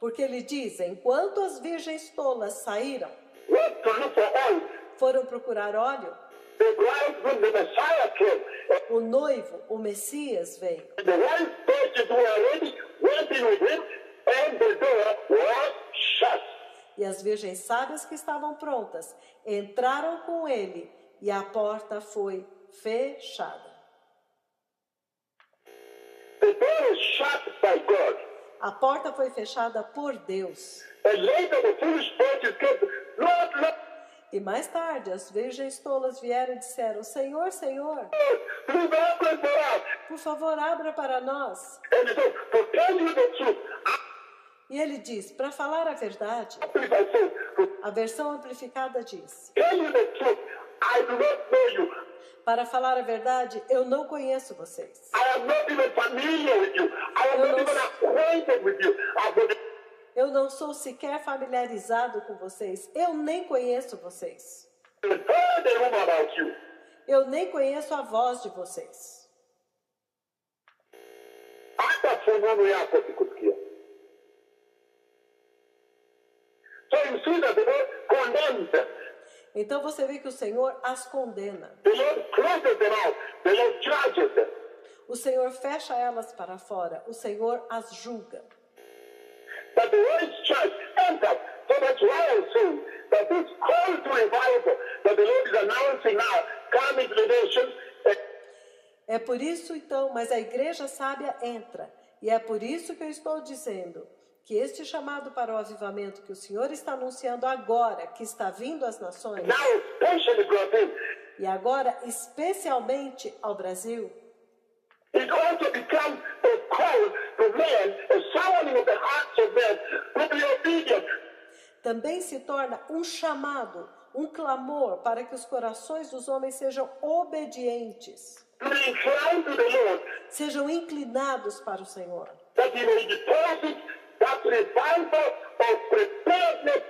Porque ele diz, enquanto as virgens tolas saíram, went to look for oil, foram procurar óleo, the bridegroom, the Messiah came. o noivo, o Messias, veio. And the wise virgins who were ready went in with him, and the door was shut. E as virgens sábias que estavam prontas entraram com ele e a porta foi fechada. The door was shut by God. A porta foi fechada por Deus. And later the foolish virgins came, Lord, Lord, E mais tarde as virgens tolas vieram e disseram, Senhor, Senhor, please open for us. por favor, abra para nós. And he said, to tell you the truth, E ele diz, para falar a verdade, I said, to a versão amplificada diz, tell you the truth, I do not know you. para falar a verdade, eu não conheço vocês. I am not even familiar with you. I am not even acquainted with you. Eu não sou sequer familiarizado com vocês. Eu nem conheço vocês. I've heard a rumor about you. Eu nem conheço a voz de vocês. Hata fununu yako sikusikia. So you see that the Lord condemns them. Então você vê que o Senhor as condena. The Lord closes them out. The Lord judges them. O Senhor fecha elas para fora. O Senhor as julga. But the wise church enters. So that's why I'm saying that this call to revival that the Lord is announcing now, coming to the nations, É por isso então, mas a igreja sábia entra. E é por isso que eu estou dizendo que este chamado para o avivamento que o Senhor está anunciando agora, que está vindo às nações, now especially Brazil, e agora especialmente ao Brasil, it also becomes a call to men, a summoning of the hearts of men to be obedient. também se torna um chamado, um clamor para que os corações dos homens sejam obedientes, To be inclined to the Lord, sejam inclinados para o Senhor, that He may deposit that revival of preparedness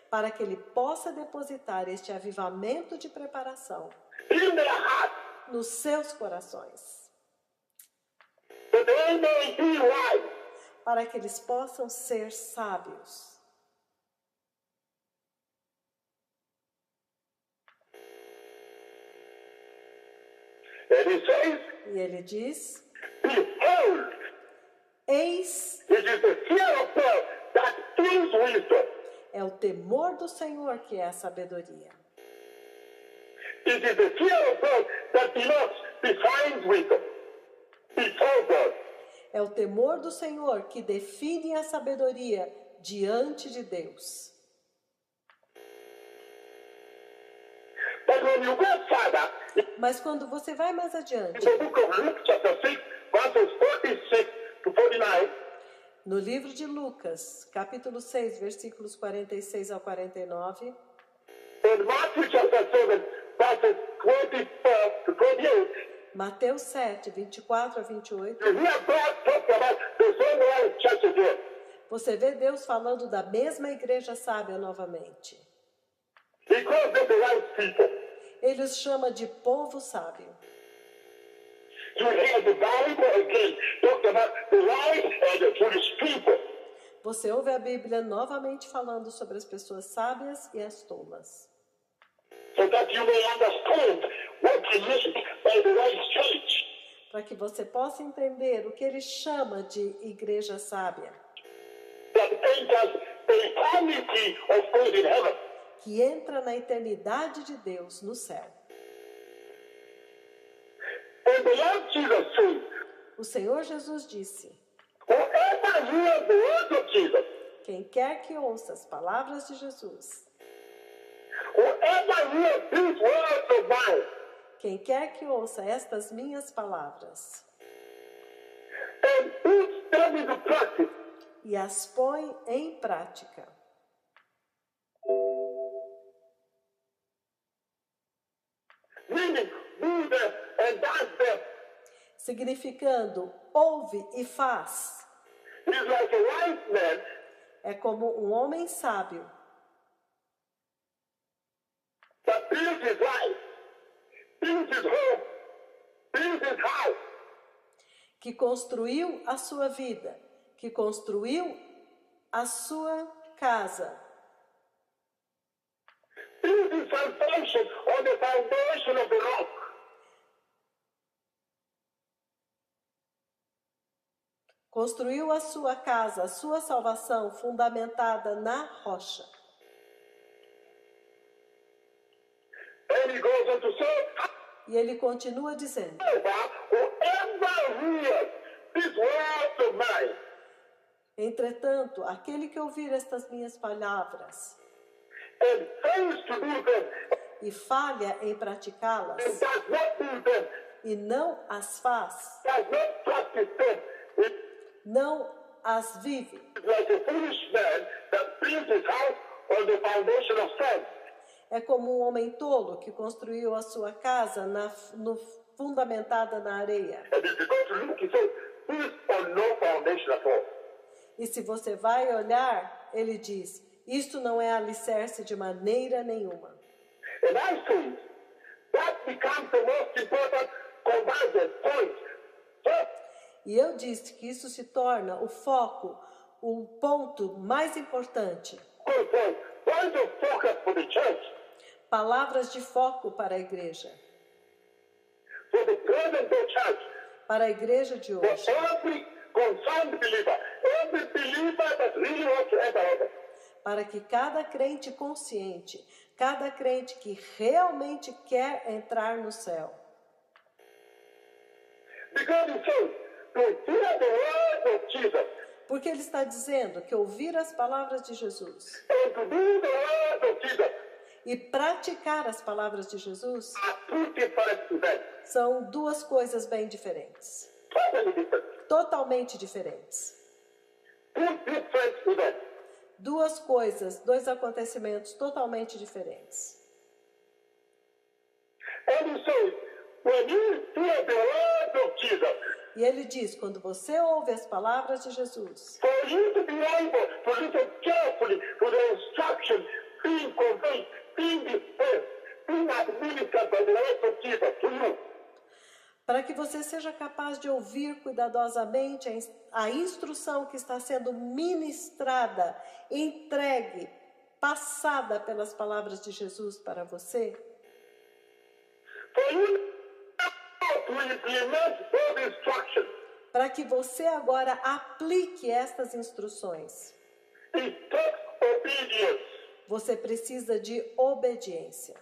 para que Ele possa depositar este avivamento de preparação in their hearts, nos seus corações, that they may be wise. para que eles possam ser sábios. And He says, E Ele diz, behold, eis, it is the fear of God that is wisdom. é o temor do Senhor que é a sabedoria. It is the fear of God that defines wisdom before God. É o temor do Senhor que define a sabedoria diante de Deus. But when you go further, Mas quando você vai mais in adiante, the book of Luke chapter 6, verses 46 to 49, no livro de Lucas, capítulo 6, versículos 46 ao 49, and Matthew chapter 7, verses 24 to 28, Mateus 7, 24 a 28, you hear God talk about the same wise church again. você vê Deus falando da mesma igreja sábia novamente. He calls them the wise people. Ele os chama de povo sábio. You hear the Bible again talk about the wise and the foolish people. Você ouve a Bíblia novamente falando sobre as pessoas sábias e as tolas, So that you may understand what he means by the wise church. para que você possa entender o que ele chama de igreja sábia, That enters the eternity of God in heaven. que entra na eternidade de Deus no céu. And the Lord Jesus said, O Senhor Jesus disse, whoever hears the words of Jesus, quem quer que ouça as palavras de Jesus, whoever hears these words of mine, quem quer que ouça estas minhas palavras and puts them into practice, e as põe em prática, significando ouve e faz. He's like a wise man É como um homem sábio that built his life, built his home, built his house, que construiu a sua vida, que construiu a sua casa, built his salvation on the foundation of the rock. construiu a sua casa, a sua salvação fundamentada na rocha. And he goes on to say, E ele continua dizendo: whoever hears these words of mine entretanto, aquele que ouvir estas minhas palavras and fails to do them e falha em praticá-las and does not do them, e não as faz, does not practice them, it não as vive, is like a foolish man that built his house on the foundation of sand. é como um homem tolo que construiu a sua casa fundamentada na areia. And if you go to look, he says, built on no foundation at all. E se você vai olhar, ele diz: isto não é alicerce de maneira nenhuma. And I think that becomes the most important convergence point. E eu disse que isso se torna o foco, o ponto mais importante. Point of focus for the church, Palavras de foco para a igreja. for the present day church, Para a igreja de for hoje. every concerned believer, every believer that really wants to enter heaven. Para que cada crente consciente, cada crente que realmente quer entrar no céu. Because he says, to hear the words of Jesus Porque ele está dizendo que ouvir as palavras de Jesus and to do the words of Jesus e praticar as palavras de Jesus are two different events, são duas coisas bem diferentes. totally different. Totalmente diferentes. Two different events. Duas coisas, dois acontecimentos totalmente diferentes. And he says, when you hear the words of Jesus, E ele diz, quando você ouve as palavras de Jesus, for you to be able to listen carefully to the instruction being conveyed, being dispensed, being administered by the words of Jesus to you, para que você seja capaz de ouvir cuidadosamente a instrução que está sendo ministrada, entregue, passada pelas palavras de Jesus para você, for you to implement those instructions, para que você agora aplique estas instruções, it takes obedience. você precisa de obediência.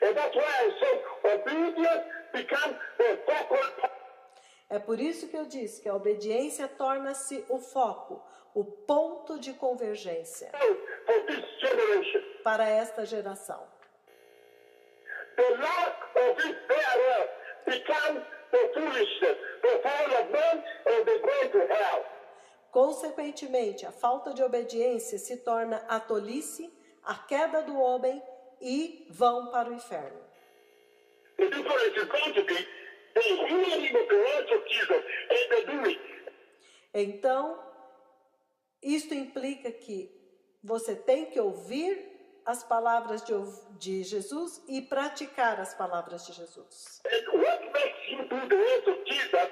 And that's why I say obedience becomes the focal point. É por isso que eu disse que a obediência torna-se o foco, o ponto de convergência For this generation. para esta geração. The lack of it thereof becomes the foolishness, the fall of men, and the going to hell. Consequentemente, a falta de obediência se torna a tolice, a queda do homem e vão para o inferno. The difference is going to be the hearing of the words of Jesus and the doing. Então, isto implica que você tem que ouvir as palavras de Jesus e praticar as palavras de Jesus. And what makes you do the words of Jesus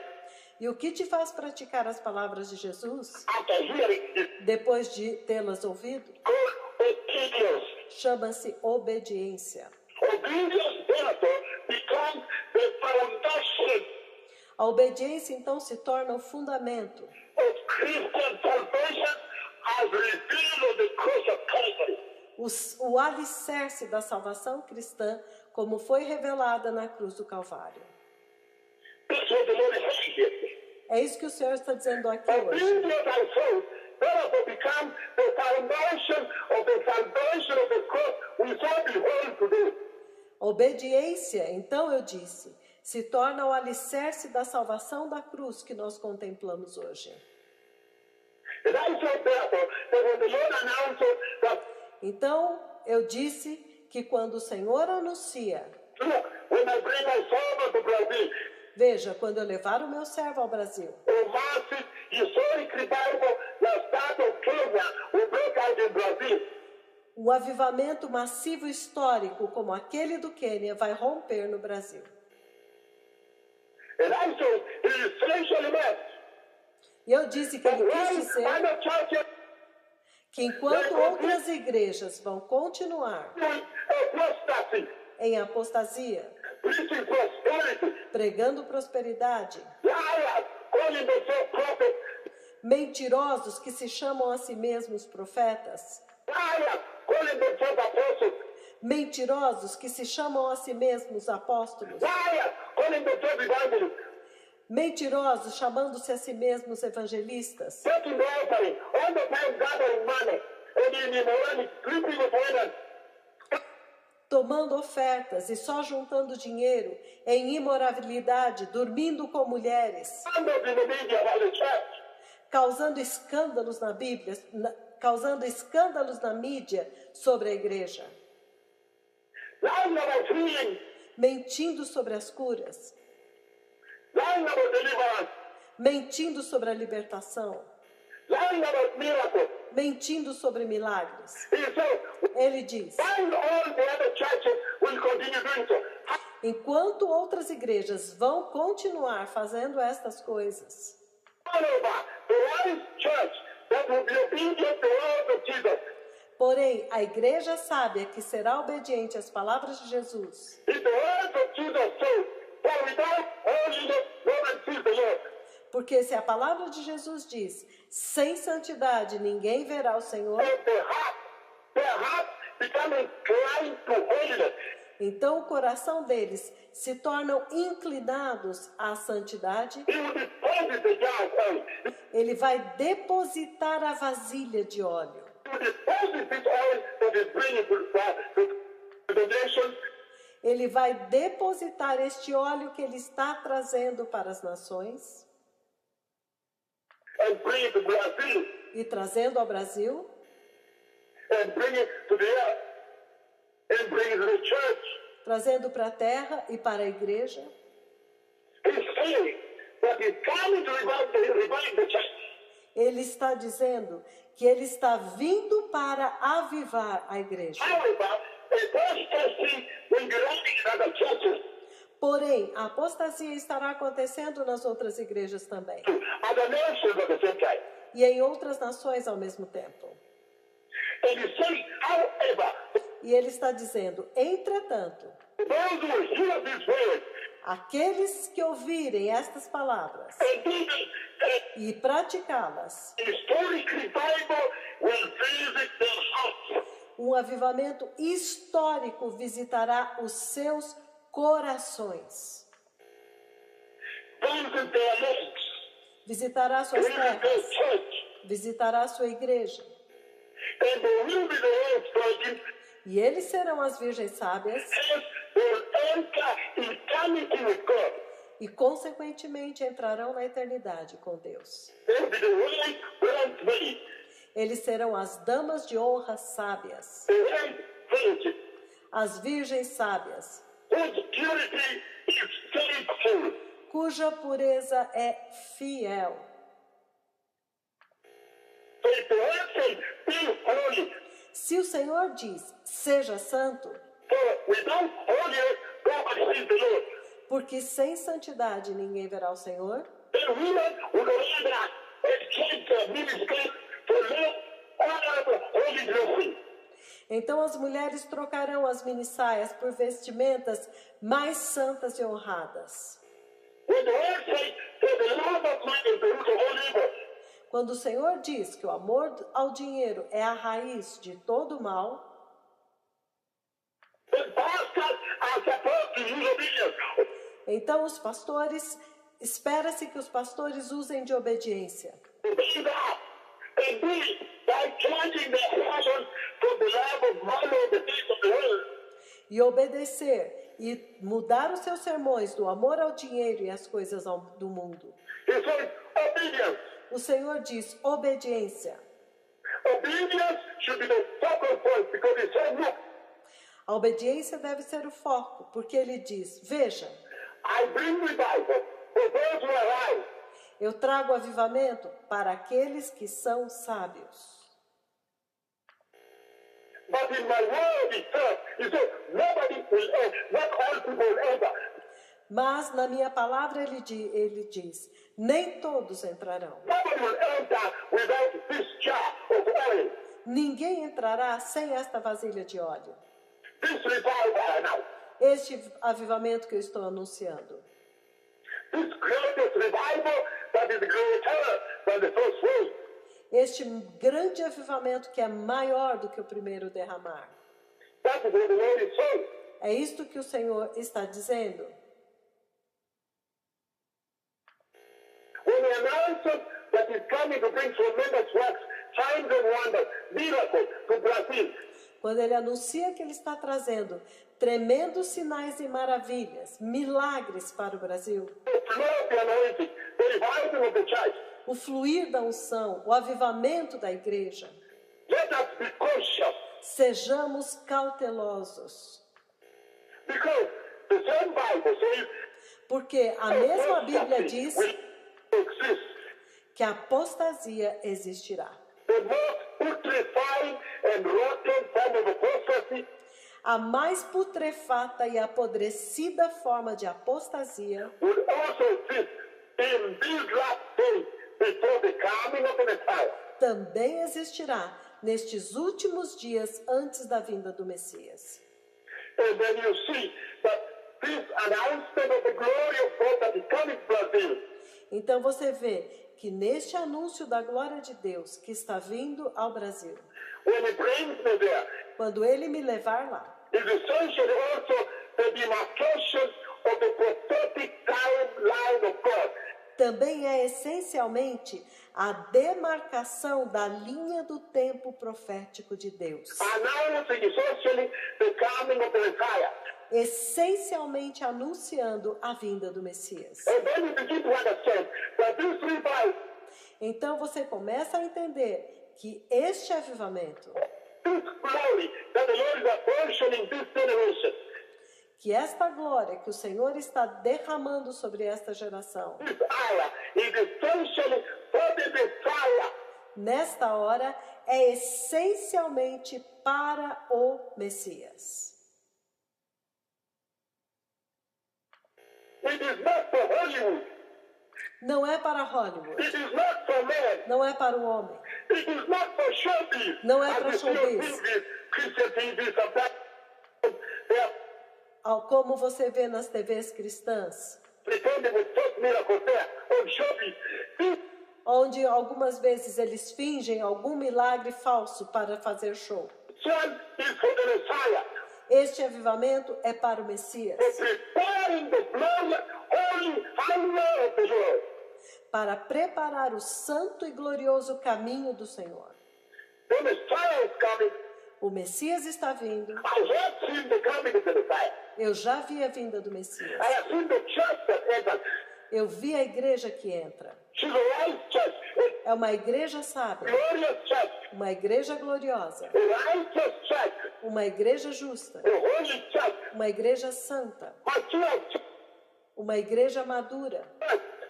E o que te faz praticar as palavras de Jesus, after hearing is depois de tê-las ouvido, called obedience. chama-se obediência. Obedience, therefore, becomes the foundation A obediência, então, se torna o fundamento of Christian salvation as revealed on the cross of Calvary. o alicerce da salvação cristã, como foi revelada na cruz do Calvário. That's what the Lord is saying here. É isso que o Senhor está dizendo aqui hoje. Obedience, I say, therefore becomes the foundation of the salvation of the cross we so behold today. Obediência, então eu disse, se torna o alicerce da salvação da cruz que nós contemplamos hoje. And I said, therefore, that when the Lord announces that, Então eu disse que quando o Senhor anuncia, look, when I bring my servant to Brazil, Veja, quando eu levar o meu servo ao Brasil, a massive historic revival like that of Kenya will break out in Brazil. um avivamento massivo histórico como aquele do Quênia vai romper no Brasil. And also, he essentially meant E eu disse que that ele quis while dizer other churches que enquanto outras igrejas vão continuar doing apostasy, em apostasia, preaching prosperity, pregando prosperidade, liars calling themselves prophets, mentirosos que se chamam a si mesmos profetas, liars calling themselves apostles, mentirosos que se chamam a si mesmos apóstolos, liars calling themselves evangelists, mentirosos chamando-se a si mesmos evangelistas, taking the offering, all the time gathering money, and in immorality, sleeping with women, tomando ofertas e só juntando dinheiro em imoralidade, dormindo com mulheres, scandals in the media about the church. causando escândalos na Bíblia, causando escândalos na mídia sobre a igreja, Lying about healing, mentindo sobre as curas, lying about deliverance, mentindo sobre a libertação, lying about miracles. mentindo sobre milagres. He said, Ele diz: while all the other churches will continue doing so, enquanto outras igrejas vão continuar fazendo estas coisas, moreover, the wise church that will be obedient to the word of Jesus, porém, a igreja sábia que será obediente às palavras de Jesus, if the word of Jesus says, for without holiness no man sees the Lord, porque se a palavra de Jesus diz, sem santidade ninguém verá o Senhor, and their heart become inclined to holiness, então o coração deles se tornam inclinados à santidade, he will deposit the jar of oil. ele vai depositar a vasilha de óleo. He will deposit this oil that is bringing to the nations, Ele vai depositar este óleo que ele está trazendo para as nações and bring it to Brazil, e trazendo ao Brasil and bring it to the earth, and bring it to the church. trazendo para a terra e para a igreja. He's saying that he's coming to revive the church. Ele está dizendo que ele está vindo para avivar a igreja. However, apostasy will be running in other churches, Porém, a apostasia estará acontecendo nas outras igrejas também other nations at the same time. e em outras nações ao mesmo tempo. And he's saying, however, E ele está dizendo, entretanto, those who hear this word aqueles que ouvirem estas palavras and do them, e praticá-las, historic revival will visit their hearts. um avivamento histórico visitará os seus corações, Visit their legs. visitará suas Visit their terras, church. visitará sua igreja. And they will be the ones virgins. E eles serão as virgens sábias Hence, they will enter eternity with God. e, consequentemente, entrarão na eternidade com Deus. They will be the right bridesmaids, Eles serão as damas de honra sábias, the right virgins, as virgens sábias, whose purity is faithful. cuja pureza é fiel. So if the word says, be holy, Se o Senhor diz, seja santo, for without holiness, nobody sees the Lord. porque sem santidade ninguém verá o Senhor, Then women would rather exchange their ministry for more honorable holy dressing. então as mulheres trocarão as minissaias por vestimentas mais santas e honradas. When the word says, for the love of money is the root of all evil, Quando o Senhor diz que o amor ao dinheiro é a raiz de todo o mal, then pastors are supposed to use obedience. então os pastores, espera-se que os pastores usem de obediência. Obey that. And be by changing their passion from the love of money and the things of the world. E obedecer e mudar os seus sermões do amor ao dinheiro e às coisas do mundo. He says, obedience. O Senhor diz obediência. Obedience should be the focal point because he said, look, A obediência deve ser o foco, porque ele diz, veja, I bring revival for those who are wise. Eu trago avivamento para aqueles que são sábios. But in my word itself, he said, nobody will enter, not all people will enter. Mas na minha palavra ele diz, nem todos entrarão. Nobody will enter without this jar of oil. Ninguém entrará sem esta vasilha de óleo. This revival now. Este avivamento que eu estou anunciando. This greatest revival that is greater than the first wave. Este grande avivamento que é maior do que o primeiro derramar. That is what the Lord is saying. É isto que o Senhor está dizendo. When he announces that he's coming to bring tremendous works, signs and wonders, miracles to Brazil, Quando ele anuncia que ele está trazendo tremendos sinais e maravilhas, milagres para o Brasil, the flow of the anointing, the revival of the church, o fluir da unção, o avivamento da igreja, let us be cautious, sejamos cautelosos. because the same Bible says Porque a mesma Bíblia diz will exist. que a apostasia existirá. The most putrefying and rotten form of apostasy A mais putrefata e apodrecida forma de apostasia would also exist in these last days before the coming of the Messiah. também existirá nestes últimos dias antes da vinda do Messias. And then you see that this announcement of the glory of God that is coming to Brazil Então você vê que neste anúncio da glória de Deus que está vindo ao Brasil, when he brings me there, quando ele me levar lá, is essentially also the demarcation of the prophetic timeline of God. também é essencialmente a demarcação da linha do tempo profético de Deus. Announcing essentially the coming of the Messiah. Essencialmente anunciando a vinda do Messias. And then you begin to understand that this revival, Então você começa a entender que este avivamento, this glory that the Lord is apportioning this generation, que esta glória que o Senhor está derramando sobre esta geração, this hour is essentially for the Messiah. nesta hora, é essencialmente para o Messias. It is not for Hollywood. Não é para Hollywood, It is not for man. não é para o homem, It is not for showbiz. Não é As para you see on showbiz. TV, Christian TV, sometimes they are como você vê nas TVs cristãs, pretending with first miracles there on showbiz. This onde algumas vezes eles fingem algum milagre falso para fazer show. one is for the Messiah. Este avivamento é para o Messias, For preparing the glorious, holy highway of the Lord. para preparar o santo e glorioso caminho do Senhor. The Messiah is coming. O Messias está vindo. I have seen the coming of the Messiah. Eu já vi a vinda do Messias. I have seen the church that enters. Eu vi a igreja que entra. She's a wise church, É uma igreja sábia, a glorious church, uma igreja gloriosa, a righteous church, uma igreja justa, a holy church, uma igreja santa, mature church, uma igreja madura,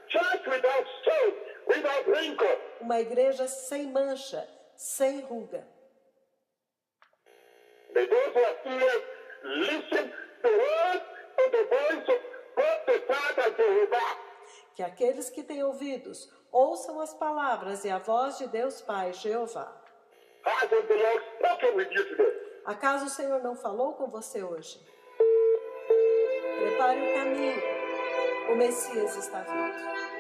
church without stain, without wrinkle. uma igreja sem mancha, sem ruga. May those who are ears listen the word of the voice of God the Father Jehovah. Que aqueles que têm ouvidos ouçam as palavras e a voz de Deus Pai, Jeová. Hasn't the Lord spoken with you today? Acaso o Senhor não falou com você hoje? Prepare o caminho. O Messias está vindo.